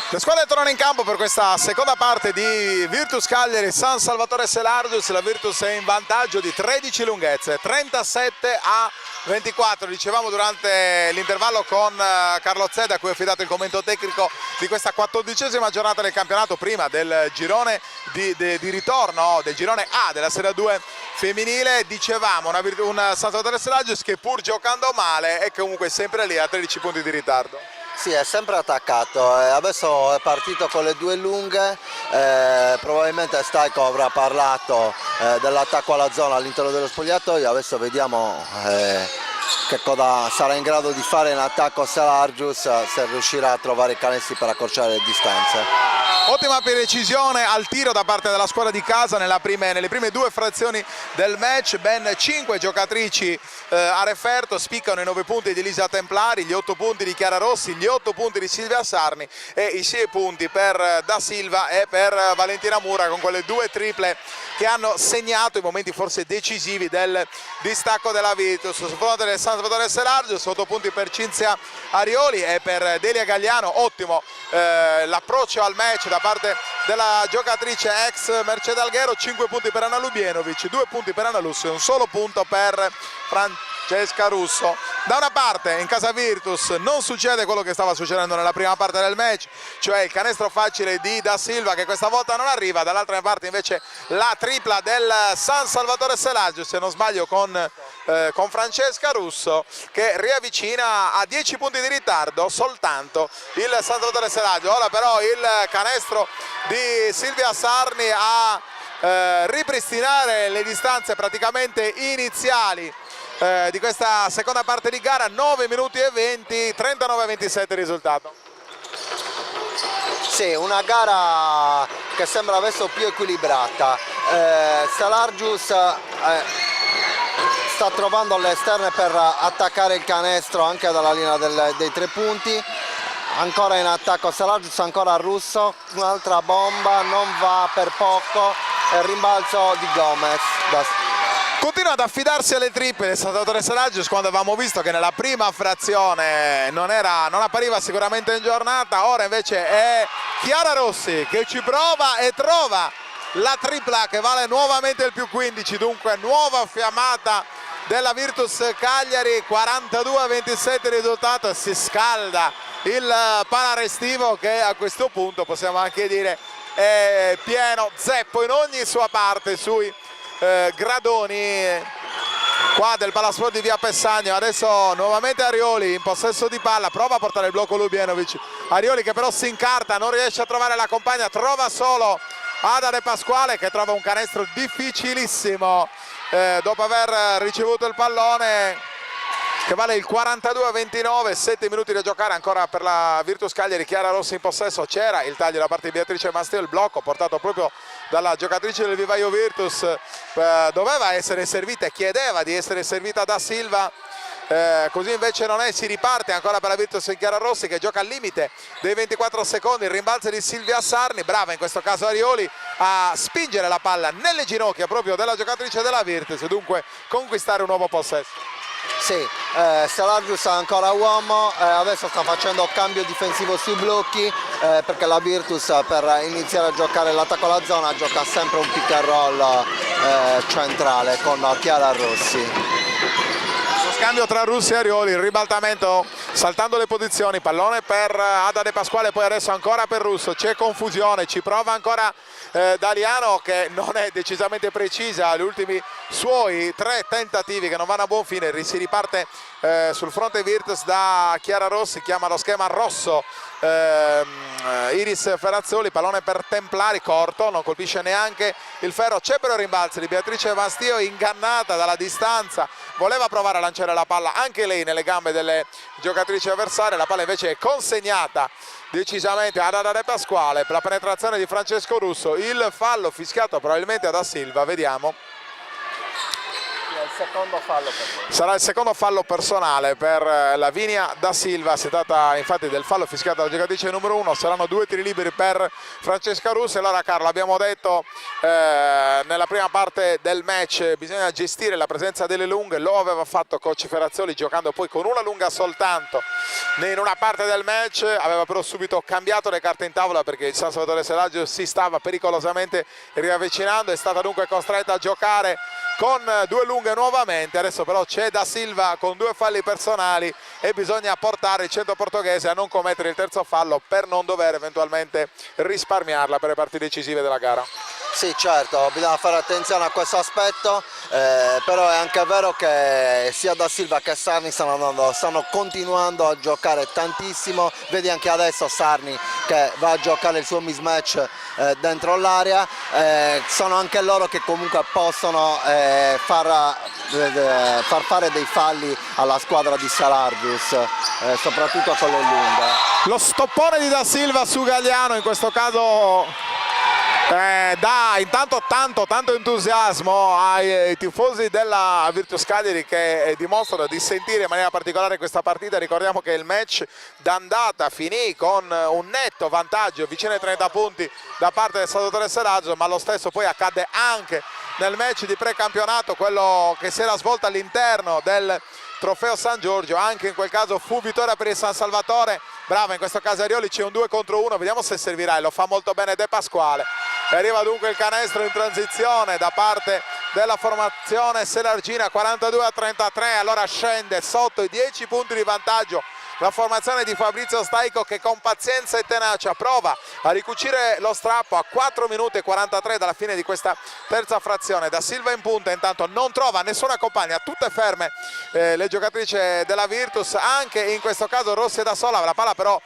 Le squadre tornano in campo per questa seconda parte di Virtus Cagliari San Salvatore Selagius. La Virtus è in vantaggio di 13 lunghezze, 37-24. Dicevamo durante l'intervallo con Carlo Zedda, a cui ho affidato il commento tecnico di questa 14ª giornata del campionato, prima del girone di ritorno del girone A della Serie 2 femminile. Dicevamo un San Salvatore Selagius che pur giocando male è comunque sempre lì a 13 punti di ritardo. Sì, è sempre attaccato, adesso è partito con le 2 lunghe, probabilmente Stajko avrà parlato dell'attacco alla zona all'interno dello spogliatoio. Adesso vediamo che cosa sarà in grado di fare in attacco Selagius, se riuscirà a trovare i canestri per accorciare le distanze. Ottima precisione al tiro da parte della squadra di casa nelle prime 2 frazioni del match. Ben 5 giocatrici a referto, spiccano i 9 punti di Elisa Templari, gli 8 punti di Chiara Rossi, gli 8 punti di Silvia Sarni e i 6 punti per Da Silva e per Valentina Mura, con quelle 2 triple che hanno segnato i momenti forse decisivi del distacco della Virtus. Sul fronte del San Salvatore Selagius, 8 punti per Cinzia Arioli e per Delia Gagliano. Ottimo l'approccio al match da parte della giocatrice ex Mercedes Alghero. 5 punti per Anna Lubjenovic, 2 punti per Anna Lussu e un solo punto per Francesca Russo. Da una parte in casa Virtus non succede quello che stava succedendo nella prima parte del match, cioè il canestro facile di Da Silva che questa volta non arriva, dall'altra parte invece la tripla del San Salvatore Selagius, se non sbaglio con Francesca Russo, che riavvicina a 10 punti di ritardo soltanto il San Salvatore Selagius. Ora però il canestro di Silvia Sarni a ripristinare le distanze praticamente iniziali di questa seconda parte di gara. 9 minuti e 20, 39-27 il risultato. Sì, una gara che sembra adesso più equilibrata. Selagius sta trovando le esterne per attaccare il canestro anche dalla linea dei 3 punti. Ancora in attacco Selagius, ancora Russo, un'altra bomba, non va per poco, il rimbalzo di Gomez. Continua ad affidarsi alle triple del Salvatore Selagius, quando avevamo visto che nella prima frazione non appariva sicuramente in giornata. Ora invece è Chiara Rossi che ci prova e trova la tripla che vale nuovamente il più 15, dunque nuova fiammata della Virtus Cagliari. 42-27 il risultato, e si scalda il palarestivo che a questo punto possiamo anche dire è pieno zeppo in ogni sua parte sui gradoni qua del Palasport di Via Pessagno. Adesso nuovamente Arioli in possesso di palla, prova a portare il blocco Lubienovic. Arioli che però si incarta, non riesce a trovare la compagna, trova solo Ada De Pasquale che trova un canestro difficilissimo dopo aver ricevuto il pallone, che vale il 42-29, 7 minuti da giocare ancora per la Virtus Cagliari. Chiara Rossi in possesso, c'era il taglio da parte di Beatrice Masteo, il blocco portato proprio dalla giocatrice del vivaio Virtus, doveva essere servita e chiedeva di essere servita da Silva, così invece non è. Si riparte ancora per la Virtus in Chiara Rossi che gioca al limite dei 24 secondi, il rimbalzo di Silvia Sarni, brava in questo caso Arioli a spingere la palla nelle ginocchia proprio della giocatrice della Virtus, dunque conquistare un nuovo possesso. Sì, Selagius ancora uomo, adesso sta facendo cambio difensivo sui blocchi perché la Virtus per iniziare a giocare l'attacco alla zona gioca sempre un pick and roll centrale con Chiara Rossi. Scambio tra Russi e Arioli, il ribaltamento saltando le posizioni, pallone per Ada De Pasquale, poi adesso ancora per Russo, c'è confusione, ci prova ancora Daliano che non è decisamente precisa, gli ultimi suoi 3 tentativi che non vanno a buon fine. Si riparte sul fronte Virtus da Chiara Rossi, chiama lo schema rosso Iris Ferrazzoli, pallone per Templari, corto, non colpisce neanche il ferro, c'è però il rimbalzo di Beatrice Mastio, ingannata dalla distanza, voleva provare a lanciare la palla anche lei nelle gambe delle giocatrici avversarie, la palla invece è consegnata decisamente ad Ada De Pasquale per la penetrazione di Francesco Russo. Il fallo fischiato probabilmente da Silva, vediamo. Secondo fallo per lui. Sarà il secondo fallo personale per Lavinia Da Silva, si tratta infatti del fallo fischiato dalla giocatrice numero 1, saranno 2 tiri liberi per Francesca Russo. E allora Carlo, abbiamo detto nella prima parte del match bisogna gestire la presenza delle lunghe, lo aveva fatto coach Ferrazzoli giocando poi con una lunga soltanto in una parte del match, aveva però subito cambiato le carte in tavola perché il San Salvatore Selagius si stava pericolosamente riavvicinando, è stata dunque costretta a giocare con 2 lunghe nuovamente. Adesso però c'è Da Silva con 2 falli personali e bisogna portare il centro portoghese a non commettere il terzo fallo per non dover eventualmente risparmiarla per le partite decisive della gara. Sì, certo, bisogna fare attenzione a questo aspetto, però è anche vero che sia Da Silva che Sarni stanno continuando a giocare tantissimo. Vedi anche adesso Sarni che va a giocare il suo mismatch dentro l'area, sono anche loro che comunque possono far fare dei falli alla squadra di Selagius, soprattutto con le lunghe. Lo stoppone di Da Silva su Gagliano in questo caso dà intanto tanto entusiasmo ai tifosi della Virtus Cagliari che dimostrano di sentire in maniera particolare questa partita. Ricordiamo che il match d'andata finì con un netto vantaggio vicino ai 30 punti da parte del Salvatore Selagius, ma lo stesso poi accadde anche nel match di precampionato, quello che si era svolto all'interno del Trofeo San Giorgio. Anche in quel caso fu vittoria per il San Salvatore, brava in questo caso Arioli, c'è un 2 contro 1, vediamo se servirà, e lo fa molto bene De Pasquale. E arriva dunque il canestro in transizione da parte della formazione selargina, 42-33, allora scende sotto i 10 punti di vantaggio la formazione di Fabrizio Staico, che con pazienza e tenacia prova a ricucire lo strappo a 4 minuti e 43 dalla fine di questa terza frazione. Da Silva in punta intanto non trova nessuna compagna, tutte ferme le giocatrici della Virtus, anche in questo caso Rossi è da sola, la palla però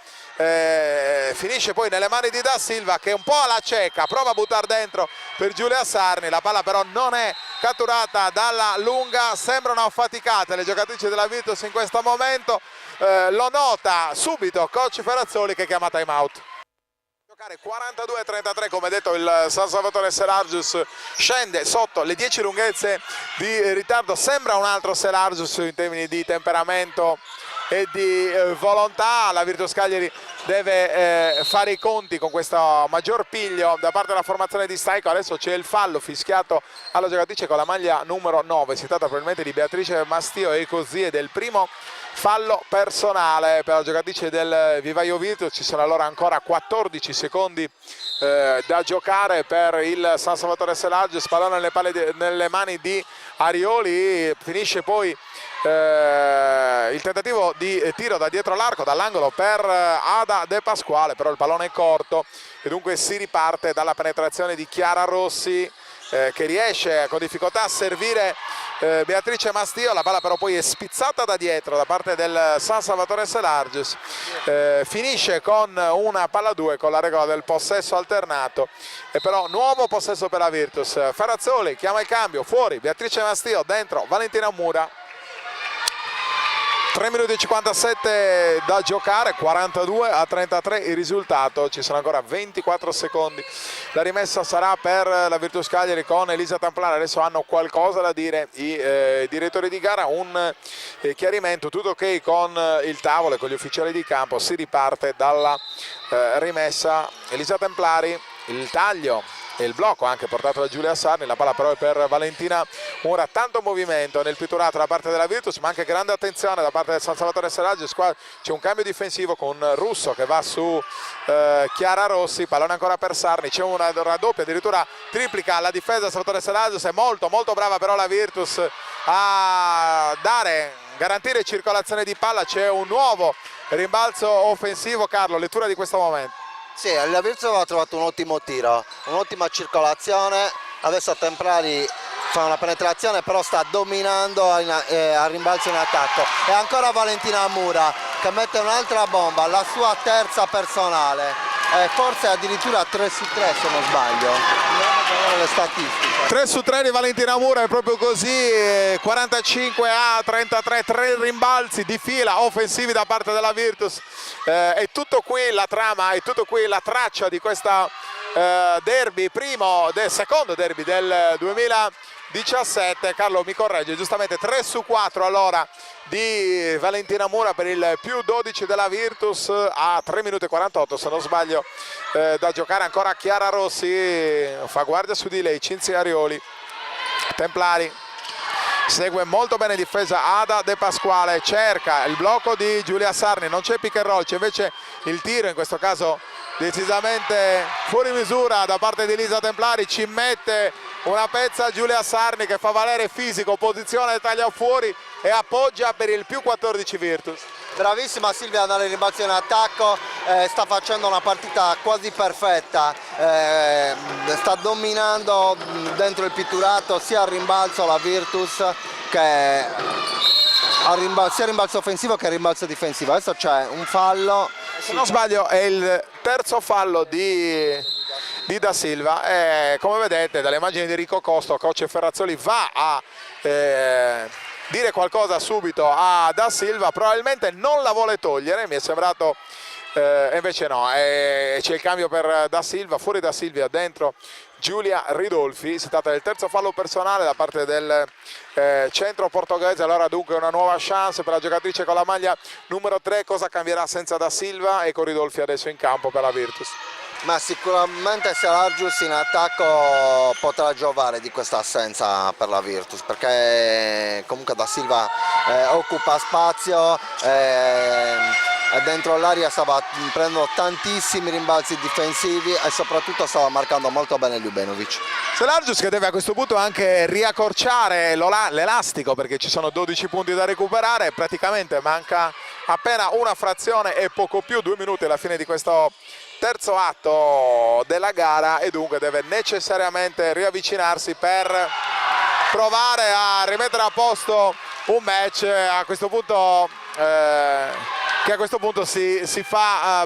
finisce poi nelle mani di Da Silva, che un po' alla cieca prova a buttare dentro per Giulia Sarni, la palla però non è catturata dalla lunga. Sembrano affaticate le giocatrici della Virtus in questo momento, lo nota subito coach Ferrazzoli, che chiama time out. 42-33, come detto il San Salvatore Selargius scende sotto le 10 lunghezze di ritardo, sembra un altro Selargius in termini di temperamento e di volontà. La Virtus Cagliari deve fare i conti con questo maggior piglio da parte della formazione di Staico. Adesso c'è il fallo fischiato alla giocatrice con la maglia numero 9, si tratta probabilmente di Beatrice Mastio, e così è del primo fallo personale per la giocatrice del Vivaio Virtus. Ci sono allora ancora 14 secondi da giocare per il San Salvatore Selargius, pallone nelle mani di Arioli. Finisce poi il tentativo di tiro da dietro l'arco, dall'angolo per Ada De Pasquale, però il pallone è corto e dunque si riparte dalla penetrazione di Chiara Rossi, che riesce con difficoltà a servire Beatrice Mastio. La palla però poi è spizzata da dietro da parte del San Salvatore Selargius, finisce con una palla 2 con la regola del possesso alternato, e però nuovo possesso per la Virtus. Ferrazzoli chiama il cambio, fuori Beatrice Mastio, dentro Valentina Mura. 3 minuti e 57 da giocare, 42-33 il risultato, ci sono ancora 24 secondi. La rimessa sarà per la Virtus Cagliari con Elisa Templare. Adesso hanno qualcosa da dire i direttori di gara, un chiarimento, tutto ok con il tavolo e con gli ufficiali di campo. Si riparte dalla rimessa. Elisa Templari, il taglio e il blocco anche portato da Giulia Sarni, la palla però è per Valentina Mura. Tanto movimento nel pitturato da parte della Virtus, ma anche grande attenzione da parte del San Salvatore Selargius. Qua c'è un cambio difensivo con Russo che va su Chiara Rossi, pallone ancora per Sarni, c'è una raddoppia, addirittura triplica la difesa del Salvatore Selargius. È molto brava però la Virtus a garantire circolazione di palla. C'è un nuovo rimbalzo offensivo. Carlo, lettura di questo momento? Sì, la Virtus aveva trovato un ottimo tiro, un'ottima circolazione. Adesso Templari fa una penetrazione, però sta dominando a rimbalzo in attacco. E ancora Valentina Mura che mette un'altra bomba, la sua terza personale, forse addirittura 3 su 3 se non sbaglio, le statistiche. 3 su 3 di Valentina Mura, è proprio così, 45-33, 3 rimbalzi di fila offensivi da parte della Virtus. È tutto qui la trama, è tutto qui la traccia di questa derby, secondo derby del 2017. Carlo mi corregge giustamente, 3 su 4 allora di Valentina Mura per il più 12 della Virtus a 3 minuti e 48 se non sbaglio da giocare. Ancora Chiara Rossi, fa guardia su di lei Cinzia Arioli. Templari segue molto bene in difesa Ada De Pasquale, cerca il blocco di Giulia Sarni, non c'è pick and roll, c'è invece il tiro, in questo caso decisamente fuori misura da parte di Elisa Templari. Ci mette una pezza Giulia Sarni che fa valere fisico, posizione, taglia fuori e appoggia per il più 14 Virtus. Bravissima Silvia ad andare in rimbalzo in attacco, sta facendo una partita quasi perfetta, sta dominando dentro il pitturato sia al rimbalzo la Virtus che sia a rimbalzo offensivo che a rimbalzo difensivo. Adesso c'è un fallo, se non sbaglio è il terzo fallo di Da Silva, e come vedete dalle immagini di Enrico Costo, coach Ferrazzoli va a dire qualcosa subito a Da Silva, probabilmente non la vuole togliere, mi è sembrato, invece no, c'è il cambio per Da Silva, fuori Da Silva, dentro Giulia Ridolfi. Si tratta del terzo fallo personale da parte del centro portoghese. Allora dunque una nuova chance per la giocatrice con la maglia numero 3. Cosa cambierà senza Da Silva e con Ridolfi adesso in campo per la Virtus? Ma sicuramente Selargius in attacco potrà giovare di questa assenza per la Virtus, perché comunque Da Silva occupa spazio, dentro l'aria stava prendendo tantissimi rimbalzi difensivi e soprattutto stava marcando molto bene Ljubenovic. Selargius che deve a questo punto anche riaccorciare l'elastico perché ci sono 12 punti da recuperare, praticamente manca appena una frazione e poco più, 2 minuti alla fine di questo terzo atto della gara e dunque deve necessariamente riavvicinarsi per provare a rimettere a posto un match a questo punto che a questo punto si fa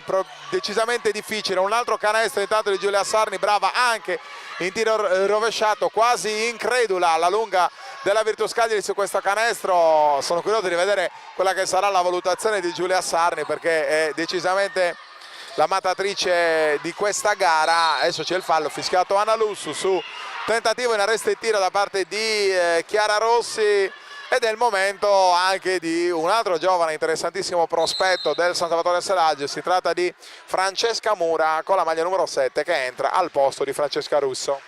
decisamente difficile. Un altro canestro intanto di Giulia Sarni, brava anche in tiro rovesciato, quasi incredula la lunga della Virtus Cagliari su questo canestro. Sono curioso di vedere quella che sarà la valutazione di Giulia Sarni perché è decisamente la matatrice di questa gara. Adesso c'è il fallo fischiato Anna Lussu su tentativo in arresto e tiro da parte di Chiara Rossi ed è il momento anche di un altro giovane interessantissimo prospetto del San Salvatore Selaggio. Si tratta di Francesca Mura con la maglia numero 7 che entra al posto di Francesca Russo.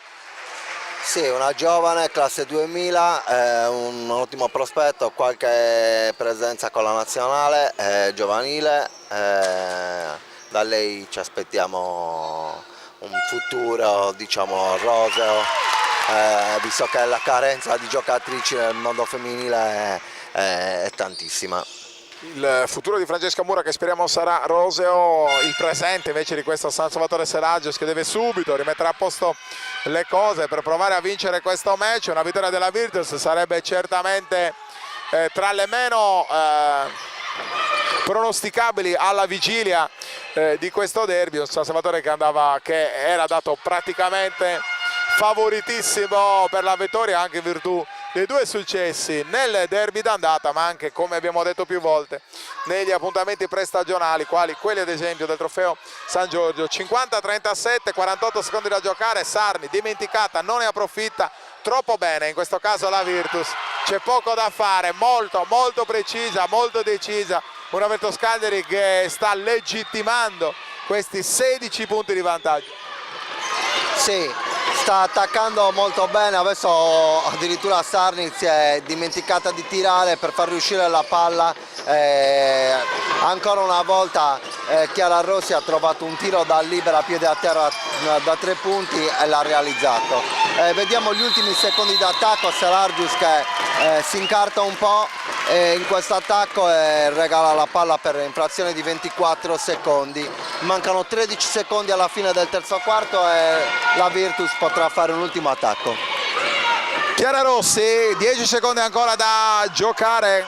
Sì, una giovane, classe 2000, un ottimo prospetto, qualche presenza con la nazionale giovanile, da lei ci aspettiamo un futuro, diciamo, roseo, visto che la carenza di giocatrici nel mondo femminile è tantissima. Il futuro di Francesca Mura che speriamo sarà roseo, il presente invece di questo San Salvatore Selagios che deve subito rimettere a posto le cose per provare a vincere questo match. Una vittoria della Virtus sarebbe certamente tra le meno pronosticabili alla vigilia di questo derby, un San Salvatore che era dato praticamente favoritissimo per la vittoria anche in virtù dei 2 successi nel derby d'andata, ma anche, come abbiamo detto più volte, negli appuntamenti prestagionali quali quelli ad esempio del trofeo San Giorgio. 50-37, 48 secondi da giocare, Sarni dimenticata, non ne approfitta, troppo bene in questo caso la Virtus, c'è poco da fare, molto precisa, molto decisa, una Virtus Cagliari che sta legittimando questi 16 punti di vantaggio. Sì, sta attaccando molto bene, adesso addirittura Sarni si è dimenticata di tirare per far riuscire la palla, ancora una volta Chiara Rossi ha trovato un tiro da libera a piede a terra da 3 punti e l'ha realizzato. Vediamo gli ultimi secondi d'attacco, Selargius che si incarta un po' in questo attacco e regala la palla per infrazione di 24 secondi. Mancano 13 secondi alla fine del terzo quarto e la Virtus potrà fare un ultimo attacco. Chiara Rossi, 10 secondi ancora da giocare,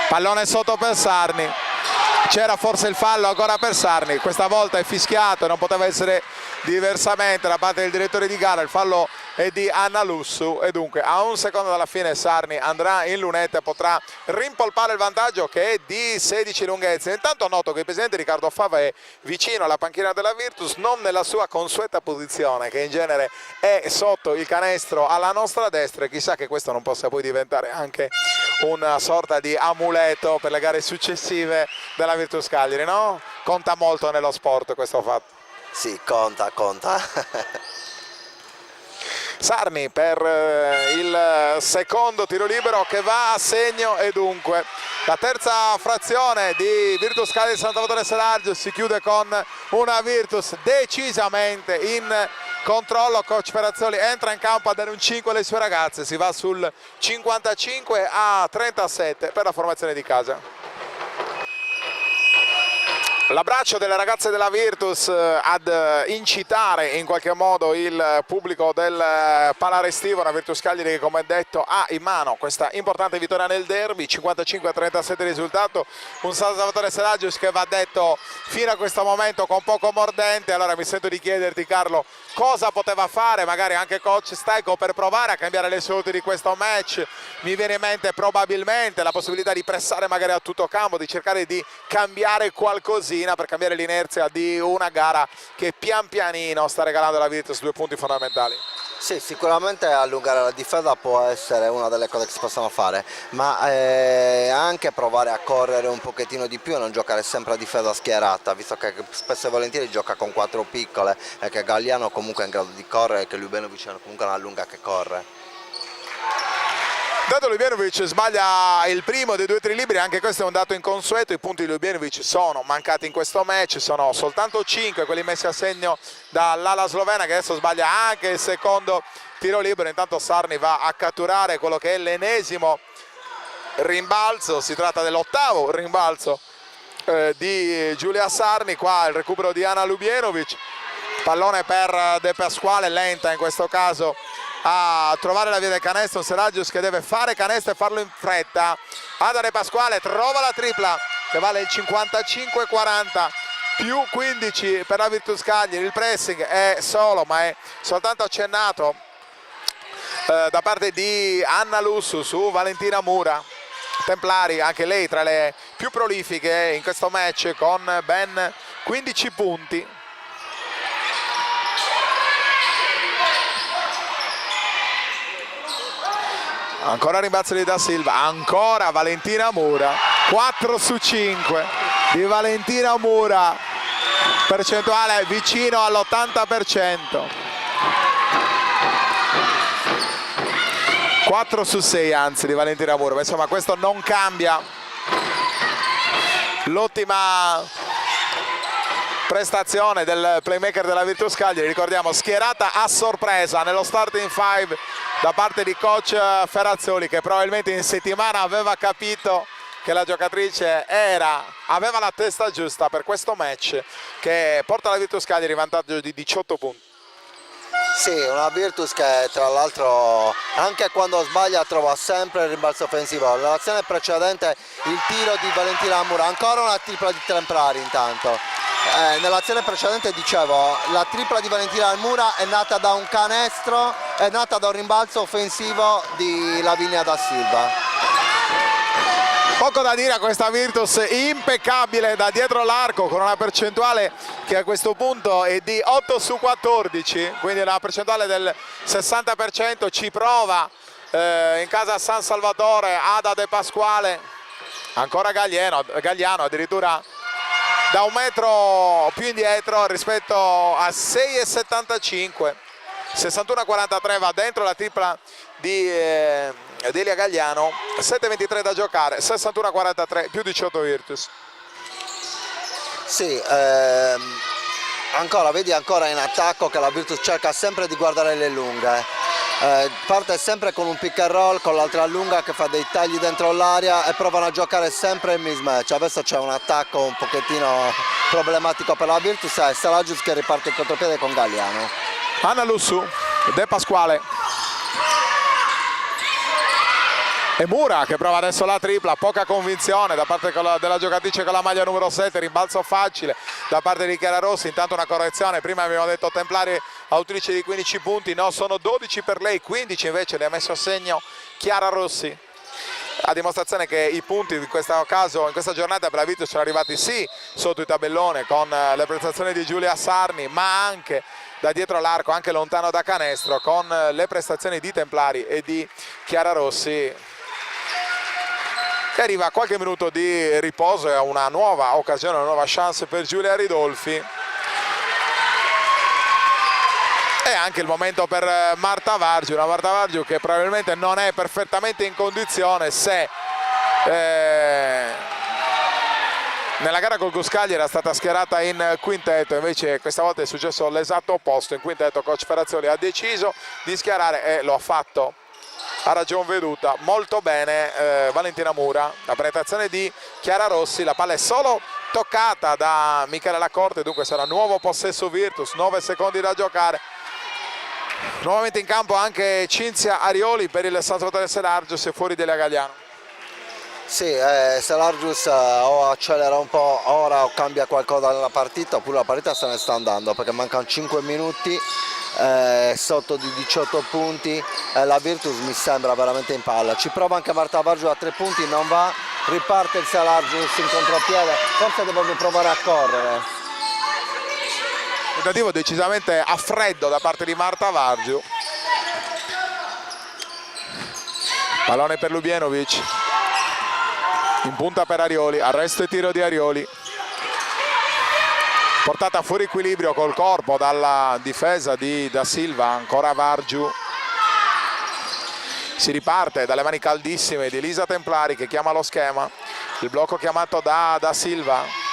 pallone sotto per Sarni, c'era forse il fallo ancora per Sarni, questa volta è fischiato, non poteva essere diversamente da parte del direttore di gara, il fallo è di Anna Lussu e dunque a 1 secondo dalla fine Sarni andrà in lunetta e potrà rimpolpare il vantaggio che è di 16 lunghezze. Intanto noto che il presidente Riccardo Fava è vicino alla panchina della Virtus, non nella sua consueta posizione che in genere è sotto il canestro alla nostra destra, e chissà che questo non possa poi diventare anche una sorta di amuleto per le gare successive della Virtus Cagliari, no? Conta molto nello sport questo fatto. Sì, conta. Sarni per il secondo tiro libero che va a segno e dunque la terza frazione di Virtus Cagliari San Salvatore Selaggio si chiude con una Virtus decisamente in controllo. Coach Perazzoli entra in campo a dare un 5 alle sue ragazze, si va sul 55-37 per la formazione di casa. L'abbraccio delle ragazze della Virtus ad incitare in qualche modo il pubblico del Palarestivo, una Virtus Cagliari che come detto ha in mano questa importante vittoria nel derby, 55-37 risultato, un San Salvatore Selagios che va detto fino a questo momento con poco mordente. Allora mi sento di chiederti, Carlo, cosa poteva fare magari anche coach Staico per provare a cambiare le sorti di questo match? Mi viene in mente probabilmente la possibilità di pressare magari a tutto campo, di cercare di cambiare qualcosina per cambiare l'inerzia di una gara che pian pianino sta regalando alla Virtus 2 punti fondamentali. Sì, sicuramente allungare la difesa può essere una delle cose che si possono fare, ma anche provare a correre un pochettino di più e non giocare sempre a difesa schierata, visto che spesso e volentieri gioca con 4 piccole e che Galliano comunque è in grado di correre e che Ljubenovic è comunque una lunga che corre. Intanto Ljubenovic sbaglia il primo dei 2 tiri liberi, anche questo è un dato inconsueto. I punti di Ljubenovic sono mancati in questo match, sono soltanto 5 quelli messi a segno dall'ala slovena, che adesso sbaglia anche il secondo tiro libero. Intanto Sarni va a catturare quello che è l'ennesimo rimbalzo, si tratta dell'8º rimbalzo di Giulia Sarni. Qua il recupero di Ana Ljubenovic, pallone per De Pasquale, lenta in questo caso a trovare la via del canestro, un Selagius che deve fare canestro e farlo in fretta. Ada De Pasquale trova la tripla che vale il 55-40 più 15 per la Virtus Cagliari. Il pressing è solo, ma è soltanto accennato da parte di Anna Lussu su Valentina Mura. Templari, anche lei tra le più prolifiche in questo match con ben 15 punti. Ancora rimbalzo di Da Silva, ancora Valentina Mura, 4 su 5 di Valentina Mura, percentuale vicino all'80%. 4 su 6 anzi di Valentina Mura, ma insomma questo non cambia l'ottima prestazione del playmaker della Virtus Cagliari. Ricordiamo, schierata a sorpresa nello starting 5 da parte di coach Ferrazzoli, che probabilmente in settimana aveva capito che la giocatrice aveva la testa giusta per questo match, che porta la Virtus Cagliari in vantaggio di 18 punti. Sì, una Virtus che tra l'altro anche quando sbaglia trova sempre il rimbalzo offensivo. Nell'azione precedente il tiro di Valentina Mura, ancora una tripla di Templari intanto. Nell'azione precedente dicevo, la tripla di Valentina Mura è nata da un canestro, è nata da un rimbalzo offensivo di Lavinia Da Silva. Poco da dire a questa Virtus, impeccabile da dietro l'arco, con una percentuale che a questo punto è di 8 su 14, quindi una percentuale del 60%. Ci prova in casa San Salvatore Ada De Pasquale, ancora Gagliano addirittura da un metro più indietro rispetto a 6,75, 61-43 va dentro la tripla di Delia Gagliano, 7,23 da giocare, 61-43 più 18 Virtus. Sì, vedi ancora in attacco che la Virtus cerca sempre di guardare le lunghe. Parte sempre con un pick and roll con l'altra lunga che fa dei tagli dentro l'area e provano a giocare sempre in mismatch. Adesso c'è un attacco un pochettino problematico per la Virtus e Selagius che riparte il contropiede con Gagliano. Anna Lussu, De Pasquale e Mura che prova adesso la tripla, poca convinzione da parte della giocatrice con la maglia numero 7, rimbalzo facile da parte di Chiara Rossi. Intanto una correzione, prima abbiamo detto Templari autrice di 15 punti, no, sono 12 per lei, 15 invece le ha messo a segno Chiara Rossi, a dimostrazione che i punti in questo caso, in questa giornata per la Virtus sono arrivati sì sotto il tabellone con le prestazioni di Giulia Sarni, ma anche da dietro l'arco, anche lontano da canestro con le prestazioni di Templari e di Chiara Rossi. E arriva qualche minuto di riposo e una nuova occasione, una nuova chance per Giulia Ridolfi. E anche il momento per Marta Vargiu, una Marta Vargiu che probabilmente non è perfettamente in condizione se nella gara col Guascagli era stata schierata in quintetto, invece questa volta è successo l'esatto opposto. In quintetto coach Ferrazzoli ha deciso di schierare e lo ha fatto a ragion veduta molto bene Valentina Mura. La penetrazione di Chiara Rossi, la palla è solo toccata da Michele Lacorte, dunque sarà nuovo possesso Virtus, 9 secondi da giocare. Nuovamente in campo anche Cinzia Arioli per il San Salvatore Selagius e fuori Delia Gagliano. Sì, Selagius o accelera un po' ora o cambia qualcosa nella partita, oppure la partita se ne sta andando perché mancano 5 minuti. Sotto di 18 punti, la Virtus mi sembra veramente in palla. Ci prova anche Marta Vargiu a 3 punti, non va, riparte il Selagius in contropiede, forse deve provare a correre. Tentativo decisamente a freddo da parte di Marta Vargiu. Pallone per Ljubenovic, in punta per Arioli, arresto e tiro di Arioli. Portata fuori equilibrio col corpo dalla difesa di Da Silva, ancora Vargiu. Si riparte dalle mani caldissime di Elisa Templari che chiama lo schema, il blocco chiamato da Silva.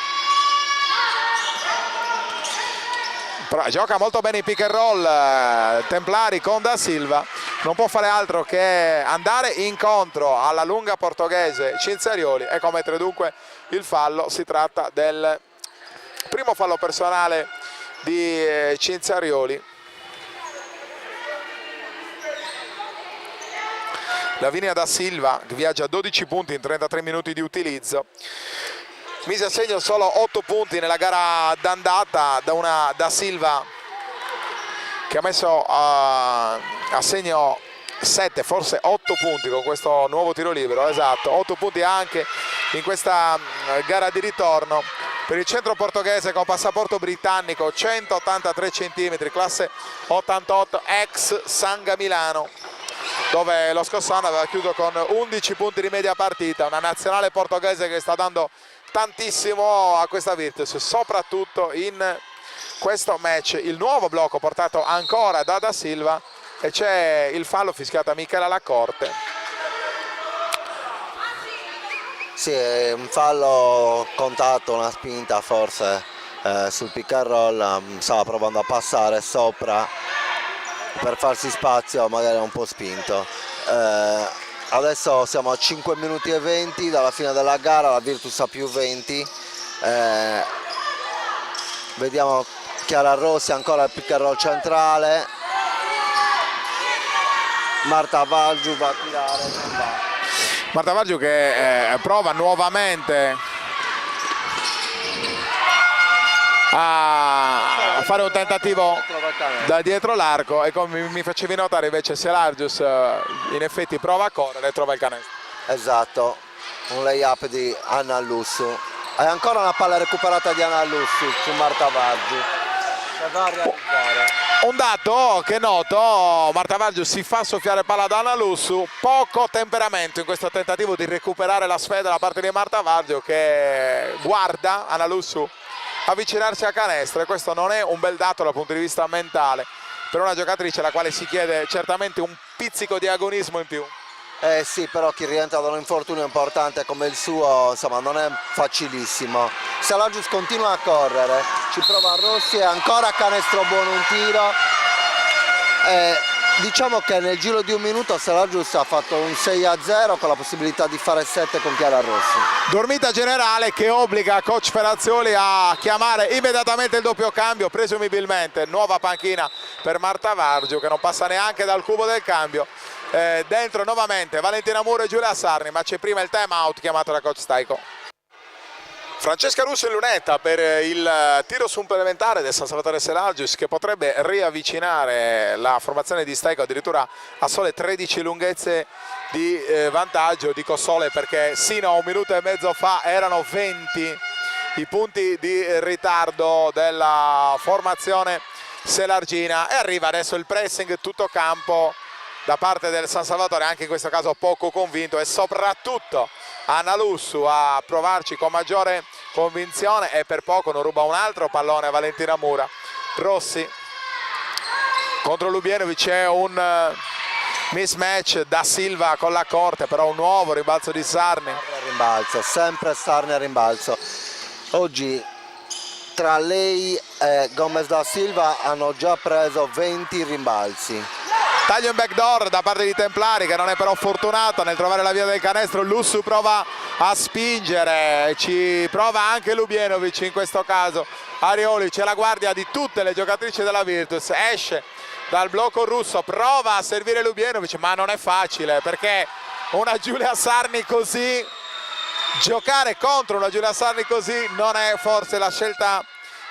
Gioca molto bene i pick and roll Templari con Da Silva, non può fare altro che andare incontro alla lunga portoghese Cinzarioli e commettere dunque il fallo. Si tratta del primo fallo personale di Cinzarioli. Lavinia Da Silva che viaggia a 12 punti in 33 minuti di utilizzo, mise a segno solo 8 punti nella gara d'andata da una Da Silva che ha messo a segno 7, forse 8 punti con questo nuovo tiro libero, esatto, 8 punti anche in questa gara di ritorno per il centro portoghese con passaporto britannico, 183 cm, classe 88, ex Sanga Milano, dove lo scorso anno aveva chiuso con 11 punti di media partita. Una nazionale portoghese che sta dando tantissimo a questa Virtus, soprattutto in questo match. Il nuovo blocco portato ancora da Silva e c'è il fallo fischiato a Michela Lacorte. Sì, è un fallo contatto, una spinta forse sul pick and roll, stava provando a passare sopra per farsi spazio, magari un po' spinto. Adesso siamo a 5 minuti e 20 dalla fine della gara, la Virtus ha più 20. Vediamo Chiara Rossi, ancora il pick and roll centrale. Marta Vargiu va a tirare, non va. Marta Vargiu che prova nuovamente a fare un tentativo da dietro l'arco e come mi facevi notare invece Selargius in effetti prova a correre e trova il canestro. Esatto, un layup di Anna Lussu e ancora una palla recuperata di Anna Lussu su Marta Vargiu che va a realizzare. Un dato che noto, Marta Vargiu si fa soffiare palla da Anna Lussu, poco temperamento in questo tentativo di recuperare la sfida da parte di Marta Vargiu che guarda Anna Lussu avvicinarsi a canestro e questo non è un bel dato dal punto di vista mentale per una giocatrice alla quale si chiede certamente un pizzico di agonismo in più. Sì, però chi rientra da un infortunio importante come il suo, insomma, non è facilissimo. Selargius continua a correre, ci prova Rossi e ancora canestro buono un tiro. Diciamo che nel giro di un minuto Selargius ha fatto un 6-0 con la possibilità di fare 7 con Chiara Rossi. Dormita generale che obbliga coach Ferazzioli a chiamare immediatamente il doppio cambio, presumibilmente nuova panchina per Marta Vargiu che non passa neanche dal cubo del cambio. Dentro nuovamente Valentina Muro e Giulia Sarni, ma c'è prima il time out chiamato da coach Staico. Francesca Russo in lunetta per il tiro supplementare del San Salvatore Selargius che potrebbe riavvicinare la formazione di Staico addirittura a sole 13 lunghezze di vantaggio. Dico sole perché sino a un minuto e mezzo fa erano 20 i punti di ritardo della formazione selargina e arriva adesso il pressing tutto campo da parte del San Salvatore, anche in questo caso poco convinto, e soprattutto Anna Lussu a provarci con maggiore convinzione e per poco non ruba un altro pallone a Valentina Mura. Rossi contro Lubienovic, c'è un mismatch da Silva con la corte, però un nuovo rimbalzo di Sarni. Rimbalzo, sempre Sarni a rimbalzo. Oggi tra lei e Gomez da Silva hanno già preso 20 rimbalzi. Taglio in backdoor da parte di Templari che non è però fortunata nel trovare la via del canestro. Lussu prova a spingere, ci prova anche Lubienovic in questo caso. Arioli, c'è la guardia di tutte le giocatrici della Virtus, esce dal blocco russo, prova a servire Lubienovic ma non è facile perché una Giulia Sarni così, giocare contro una Giulia Sarni così non è forse la scelta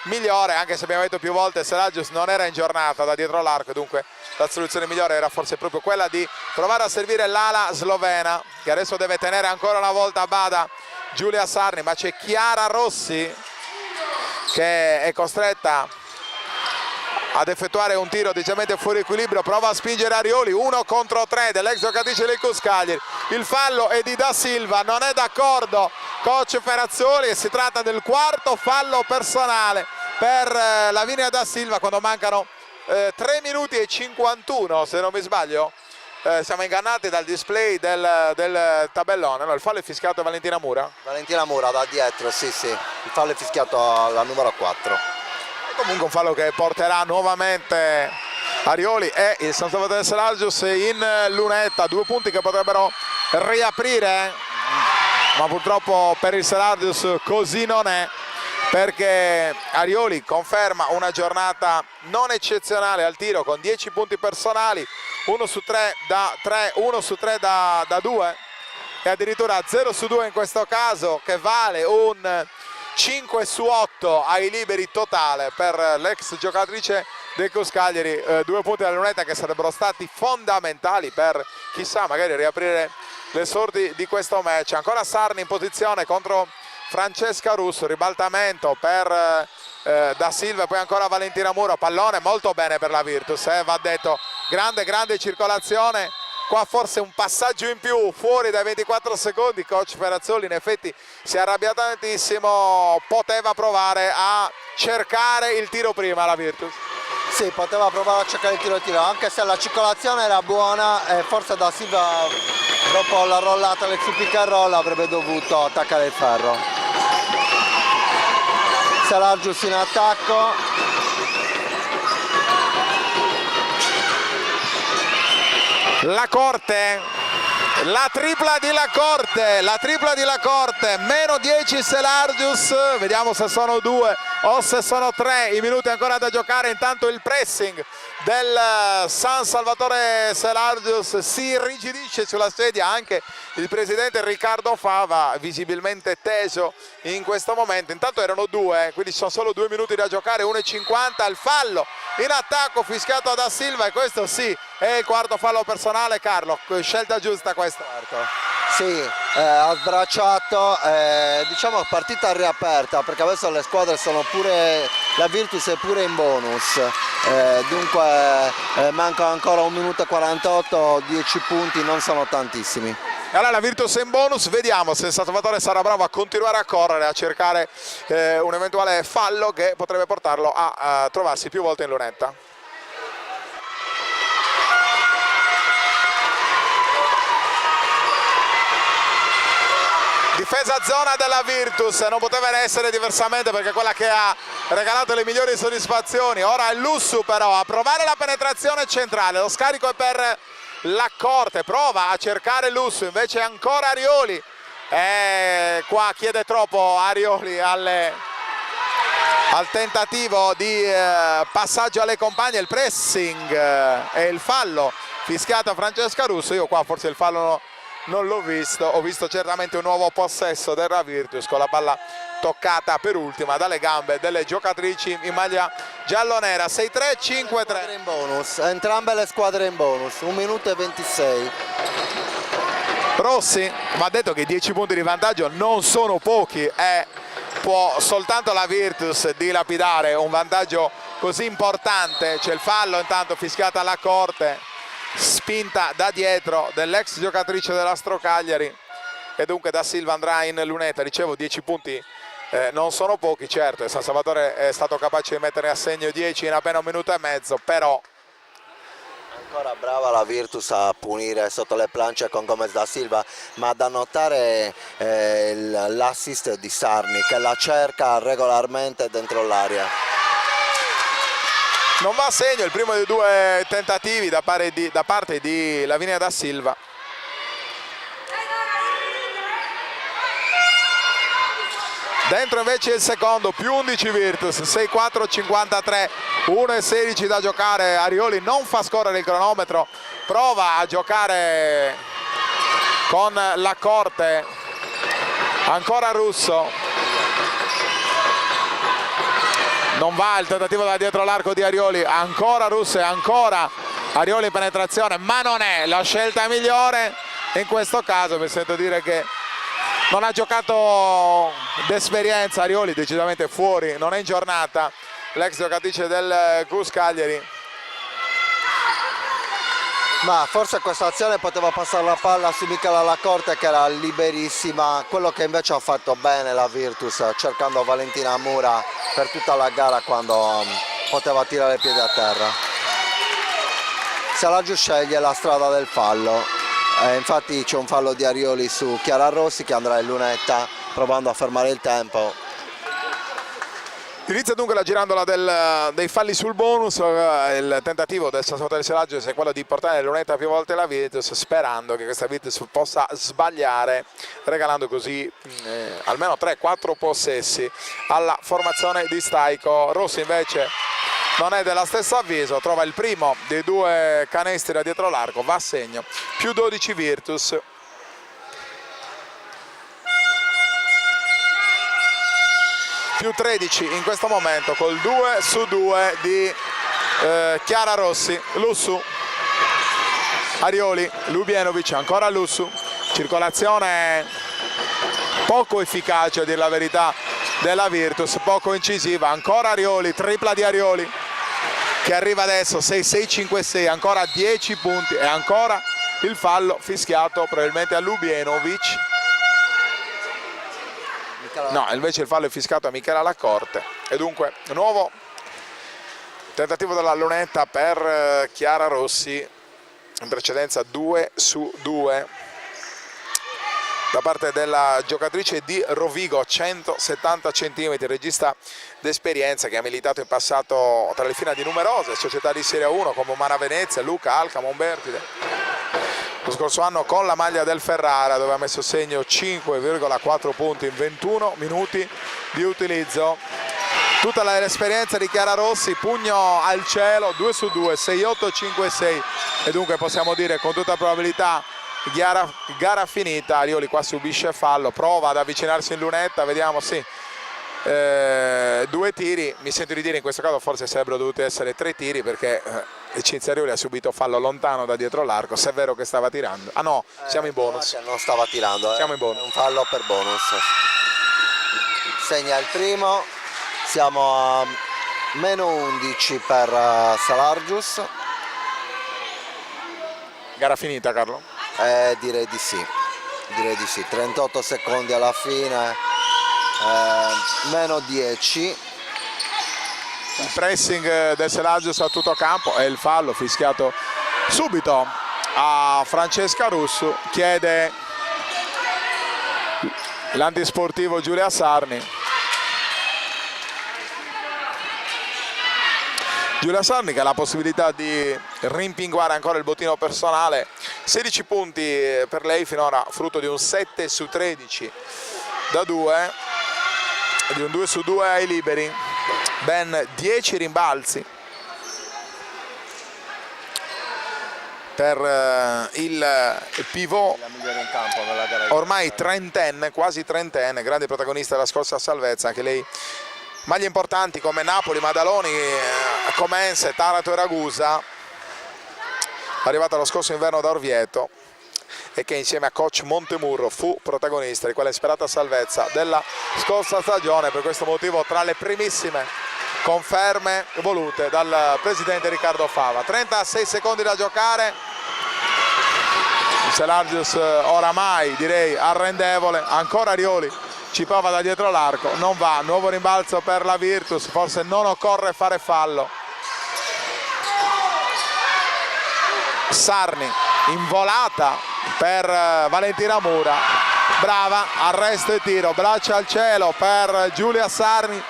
migliore, anche se abbiamo detto più volte Selargius non era in giornata da dietro l'arco, dunque la soluzione migliore era forse proprio quella di provare a servire l'ala slovena che adesso deve tenere ancora una volta a bada Giulia Sarni, ma c'è Chiara Rossi che è costretta ad effettuare un tiro decisamente fuori equilibrio, prova a spingere Arioli, 1 contro 3 dell'ex giocatrice del Cus Cagliari. Il fallo è di Da Silva, non è d'accordo coach Ferazzioli e si tratta del quarto fallo personale per Lavinia Da Silva quando mancano 3 minuti e 51 se non mi sbaglio siamo ingannati dal display del tabellone. No, il fallo è fischiato a Valentina Mura. Valentina Mura da dietro, sì, il fallo è fischiato alla numero 4. Comunque un fallo che porterà nuovamente Arioli e il San Salvatore Selargius in lunetta, 2 punti che potrebbero riaprire, ma purtroppo per il Selargius così non è, perché Arioli conferma una giornata non eccezionale al tiro con 10 punti personali, 1 su 3 da 3, 1 su 3 da 2 e addirittura 0 su 2 in questo caso, che vale un 5 su 8 ai liberi totale per l'ex giocatrice del Cus Cagliari. 2 punti dalla lunetta che sarebbero stati fondamentali per, chissà, magari riaprire le sorti di questo match. Ancora Sarni in posizione contro Francesca Russo, ribaltamento per Da Silva, poi ancora Valentina Muro, pallone molto bene per la Virtus, va detto, grande circolazione. Qua forse un passaggio in più fuori dai 24 secondi, coach Perazzoli in effetti si è arrabbiato tantissimo, poteva provare a cercare il tiro prima la Virtus. Sì, poteva provare a cercare il tiro, anche se la circolazione era buona e forse Da Silva dopo la rollata del pick and roll avrebbe dovuto attaccare il ferro. Selargius in attacco. La Corte, la tripla di La Corte, meno 10 Selargius, vediamo se sono 2 o se sono 3 i minuti ancora da giocare. Intanto il pressing del San Salvatore Selargius si irrigidisce sulla sedia, anche il presidente Riccardo Fava visibilmente teso in questo momento. Intanto erano 2, quindi ci sono solo 2 minuti da giocare, 1,50, il fallo in attacco fischiato da Silva, e questo sì è il quarto fallo personale. Carlo, scelta giusta questa? Sì, ha sbracciato, diciamo partita riaperta, perché adesso le squadre sono pure, la Virtus è pure in bonus, dunque manca ancora 1 minuto e 48, 10 punti non sono tantissimi. Allora la Virtus è in bonus, vediamo se il San Salvatore sarà bravo a continuare a correre, a cercare un eventuale fallo che potrebbe portarlo a trovarsi più volte in lunetta. Difesa zona della Virtus, non poteva essere diversamente, perché è quella che ha regalato le migliori soddisfazioni. Ora è Lussu però a provare la penetrazione centrale, lo scarico è per La Corte, prova a cercare Lussu, invece ancora Arioli, qua chiede troppo Arioli al tentativo di passaggio alle compagne, il pressing e il fallo fischiato a Francesca Russo. Io qua forse il fallo non l'ho visto, ho visto certamente un nuovo possesso della Virtus con la palla toccata per ultima dalle gambe delle giocatrici in maglia giallonera. 6-3, 5-3 in bonus, entrambe le squadre in bonus, 1 minuto e 26. Rossi va detto che i 10 punti di vantaggio non sono pochi e può soltanto la Virtus dilapidare un vantaggio così importante. C'è il fallo intanto fischiata alla Corte, spinta da dietro dell'ex giocatrice dell'Astro Cagliari, e dunque Da Silva andrà in lunetta. Dicevo, 10 punti non sono pochi, certo il San Salvatore è stato capace di mettere a segno 10 in appena 1 minuto e mezzo, però ancora brava la Virtus a punire sotto le planche con Gomez Da Silva, ma da notare l'assist di Sarni che la cerca regolarmente dentro l'area. non va a segno il primo dei 2 tentativi da parte di Lavinia Da Silva. Dentro invece il secondo, più 11 Virtus, 6-4, 53, 1-16 da giocare. Arioli non fa scorrere il cronometro, prova a giocare con La Corte, ancora Russo, non va il tentativo da dietro l'arco di Arioli, ancora Russo e ancora Arioli in penetrazione, ma non è la scelta migliore in questo caso. Mi sento dire che non ha giocato d'esperienza Arioli, decisamente fuori, non è in giornata l'ex giocatrice del Cus Cagliari. Ma forse questa azione poteva passare la palla su Michela La Corte, che era liberissima, quello che invece ha fatto bene la Virtus cercando Valentina Mura per tutta la gara quando poteva tirare i piedi a terra. Salargius sceglie la strada del fallo, infatti c'è un fallo di Arioli su Chiara Rossi che andrà in lunetta provando a fermare il tempo. Inizia dunque la girandola dei falli sul bonus, il tentativo del San Salvatore Salargius è quello di portare in lunetta più volte la Virtus, sperando che questa Virtus possa sbagliare, regalando così almeno 3-4 possessi alla formazione di Staico. Rossi invece non è della stessa avviso, trova il primo dei 2 canestri da dietro l'arco, va a segno, più 12 Virtus. Più 13 in questo momento col 2-2 di Chiara Rossi. Lussu, Arioli, Lubienovic, ancora Lussu, circolazione poco efficace a dire la verità della Virtus, poco incisiva, ancora Arioli, tripla di Arioli che arriva adesso 6-6-5-6, ancora 10 punti e ancora il fallo fischiato probabilmente a Lubienovic. No, invece il fallo è fiscato a Michela Lacorte e dunque nuovo tentativo della lunetta per Chiara Rossi, in precedenza 2-2 da parte della giocatrice di Rovigo, 170 cm, regista d'esperienza che ha militato in passato tra le fila di numerose società di Serie 1 come Umana Venezia, Luca, Alcamo, Umbertide. Lo scorso anno con la maglia del Ferrara dove ha messo segno 5,4 punti in 21 minuti di utilizzo. Tutta l'esperienza di Chiara Rossi, pugno al cielo, 2-2, 6-8-5-6 e dunque possiamo dire con tutta probabilità gara finita. Arioli qua subisce fallo, prova ad avvicinarsi in lunetta, vediamo, sì, 2 tiri, mi sento di dire in questo caso forse sarebbero dovuti essere 3 tiri perché Cinzia Arioli ha subito fallo lontano da dietro l'arco, se è vero che stava tirando. Ah no, siamo in bonus. Non stava tirando, siamo in bonus. È un fallo per bonus. Segna il primo, siamo a meno 11 per Salargius. Gara finita, Carlo? Direi di sì, 38 secondi alla fine, meno 10. Il pressing del Salargius a tutto campo e il fallo fischiato subito a Francesca Russo, chiede l'antisportivo Giulia Sarni. Giulia Sarni che ha la possibilità di rimpinguare ancora il bottino personale, 16 punti per lei finora, frutto di un 7 su 13 da 2, di un 2 su 2 ai liberi, ben 10 rimbalzi per il pivot ormai trentenne, quasi trentenne, grande protagonista della scorsa salvezza, anche lei maglie importanti come Napoli, Madaloni, Comense, Taranto e Ragusa, arrivata lo scorso inverno da Orvieto e che insieme a coach Montemurro fu protagonista di quella sperata salvezza della scorsa stagione. Per questo motivo tra le primissime conferme volute dal presidente Riccardo Fava. 36 secondi da giocare, Salargius oramai direi arrendevole, ancora Arioli ci prova da dietro l'arco, non va, nuovo rimbalzo per la Virtus, forse non occorre fare fallo. Sarni in volata per Valentina Mura, brava, arresto e tiro, braccia al cielo per Giulia Sarni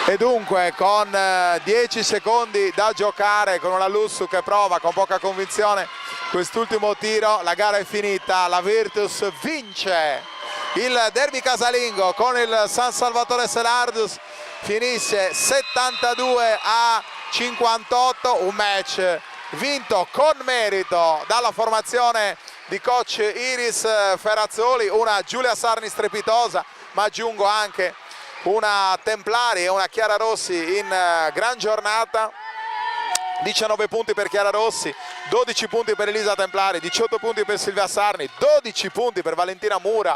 e dunque con 10 secondi da giocare, con una Lussu che prova con poca convinzione quest'ultimo tiro, la gara è finita, la Virtus vince il derby casalingo con il San Salvatore Salargius, finisce 72-58, un match vinto con merito dalla formazione di coach Iris Ferrazzoli, una Giulia Sarni strepitosa, ma aggiungo anche una Templari e una Chiara Rossi in gran giornata. 19 punti per Chiara Rossi, 12 punti per Elisa Templari, 18 punti per Silvia Sarni, 12 punti per Valentina Mura,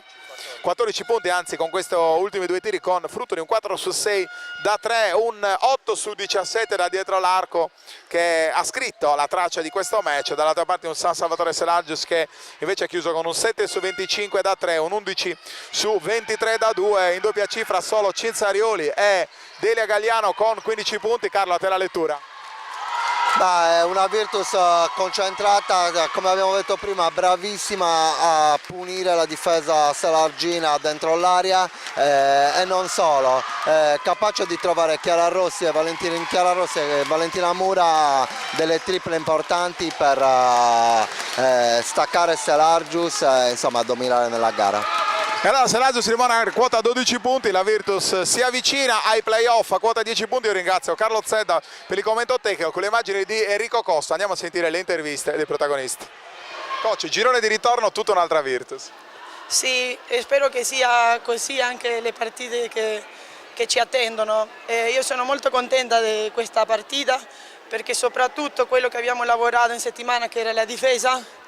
14 punti anzi con questi ultimi 2 tiri, con frutto di un 4 su 6 da 3, un 8 su 17 da dietro l'arco che ha scritto la traccia di questo match. Dall'altra parte un San Salvatore Salargius che invece ha chiuso con un 7 su 25 da 3, un 11 su 23 da 2, in doppia cifra solo Cinzia Arioli e Delia Gagliano con 15 punti. Carlo, a te la lettura. È una Virtus concentrata, come abbiamo detto prima, bravissima a punire la difesa salargina dentro l'area e non solo, capace di trovare Chiara Rossi e Valentina Mura delle triple importanti per staccare Selargius e insomma dominare nella gara. E allora Selargius rimane a quota 12 punti, la Virtus si avvicina ai playoff a quota 10 punti. Io ringrazio Carlo Zedda per il commento tecnico con le immagini di Enrico Costa. Andiamo a sentire le interviste dei protagonisti. Coach, girone di ritorno, tutta un'altra Virtus. Sì, e spero che sia così anche le partite che ci attendono. Io sono molto contenta di questa partita perché soprattutto quello che abbiamo lavorato in settimana, che era la difesa,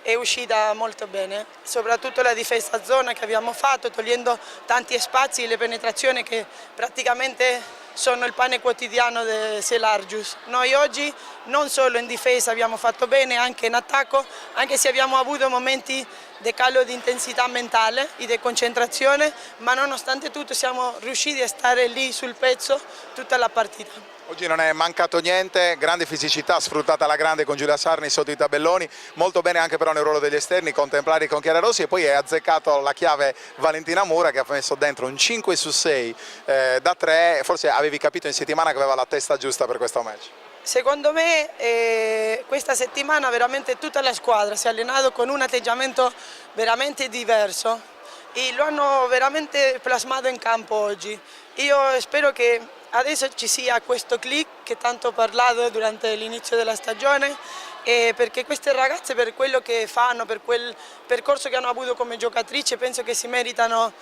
è uscita molto bene, soprattutto la difesa a zona che abbiamo fatto, togliendo tanti spazi e le penetrazioni che praticamente sono il pane quotidiano di Selargius. Noi oggi non solo in difesa abbiamo fatto bene, anche in attacco, anche se abbiamo avuto momenti di calo di intensità mentale e di concentrazione, ma nonostante tutto siamo riusciti a stare lì sul pezzo tutta la partita. Oggi non è mancato niente, grande fisicità sfruttata alla grande con Giulia Sarni sotto i tabelloni, molto bene anche però nel ruolo degli esterni, contemplari con Chiara Rossi, e poi è azzeccato la chiave Valentina Mura che ha messo dentro un 5 su 6 da 3, forse avevi capito in settimana che aveva la testa giusta per questo match. Secondo me questa settimana veramente tutta la squadra si è allenato con un atteggiamento veramente diverso e lo hanno veramente plasmato in campo oggi. Io spero che adesso ci sia questo click che tanto ho parlato durante l'inizio della stagione, perché queste ragazze per quello che fanno, per quel percorso che hanno avuto come giocatrici, penso che si meritano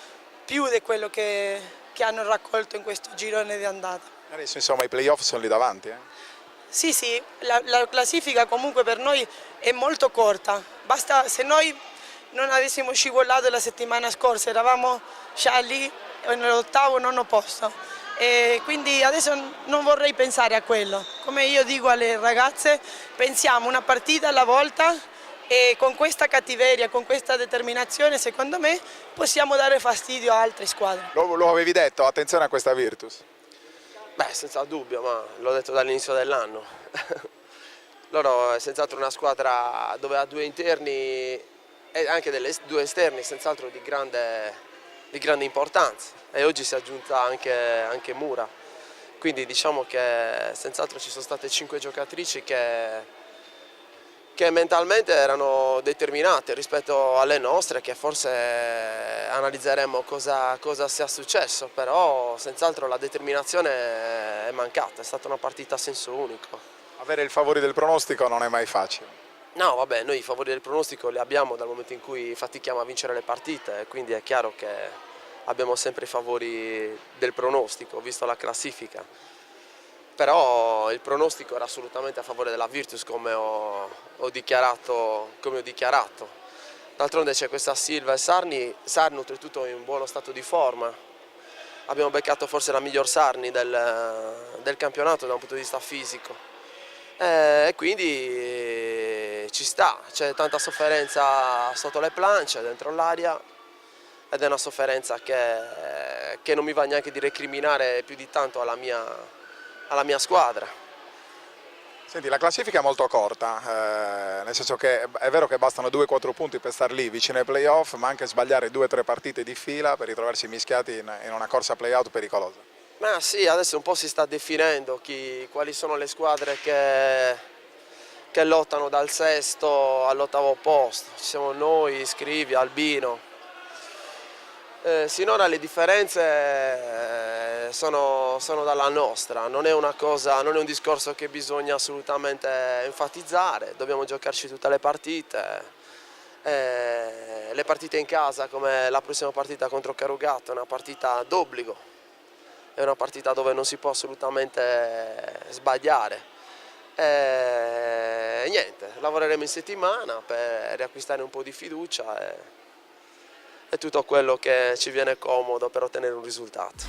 più di quello che hanno raccolto in questo girone di andata. Adesso insomma i playoff sono lì davanti. Sì, la classifica comunque per noi è molto corta, basta se noi non avessimo scivolato la settimana scorsa, eravamo già lì nell'ottavo nono posto. E quindi adesso non vorrei pensare a quello, come io dico alle ragazze, pensiamo una partita alla volta e con questa cattiveria, con questa determinazione secondo me possiamo dare fastidio a altre squadre. Lo avevi detto, attenzione a questa Virtus. Beh, senza dubbio, ma l'ho detto dall'inizio dell'anno. Loro è senz'altro una squadra dove ha due interni e anche due esterni, senz'altro di grande importanza, e oggi si è aggiunta anche Mura, quindi diciamo che senz'altro ci sono state 5 giocatrici che mentalmente erano determinate rispetto alle nostre, che forse analizzeremo cosa sia successo, però senz'altro la determinazione è mancata, è stata una partita a senso unico. Avere il favore del pronostico non è mai facile. No, vabbè, noi i favori del pronostico li abbiamo dal momento in cui fatichiamo a vincere le partite, quindi è chiaro che abbiamo sempre i favori del pronostico, visto la classifica. Però il pronostico era assolutamente a favore della Virtus, come ho dichiarato. D'altronde c'è questa Silva e Sarni oltretutto in buono stato di forma. Abbiamo beccato forse la miglior Sarni del campionato da un punto di vista fisico. E quindi ci sta, c'è tanta sofferenza sotto le planche, dentro l'aria, ed è una sofferenza che non mi va neanche di recriminare più di tanto alla mia squadra. Senti, la classifica è molto corta, nel senso che è vero che bastano 2-4 punti per star lì vicino ai playoff, ma anche sbagliare 2-3 partite di fila per ritrovarsi mischiati in una corsa playout pericolosa. Ma sì, adesso un po' si sta definendo quali sono le squadre che lottano dal sesto all'8º posto. Ci siamo noi, Scrivi, Albino. Sinora le differenze sono dalla nostra, non è un discorso che bisogna assolutamente enfatizzare, dobbiamo giocarci tutte le partite in casa, come la prossima partita contro Carugato, è una partita d'obbligo. È una partita dove non si può assolutamente sbagliare. E niente, lavoreremo in settimana per riacquistare un po' di fiducia e tutto quello che ci viene comodo per ottenere un risultato.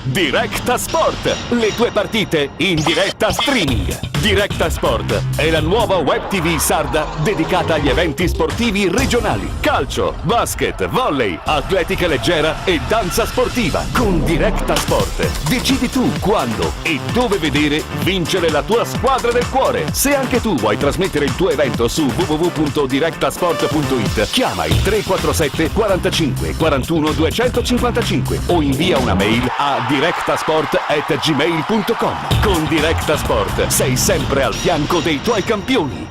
Directa Sport, le tue partite in diretta streaming. Directa Sport è la nuova web TV sarda dedicata agli eventi sportivi regionali. Calcio, basket, volley, atletica leggera e danza sportiva. Con Directa Sport decidi tu quando e dove vedere vincere la tua squadra del cuore. Se anche tu vuoi trasmettere il tuo evento su www.directasport.it, chiama il 347 45 41 255 o invia una mail a directasport@gmail.com. Con Directa Sport sei sempre al fianco dei tuoi campioni.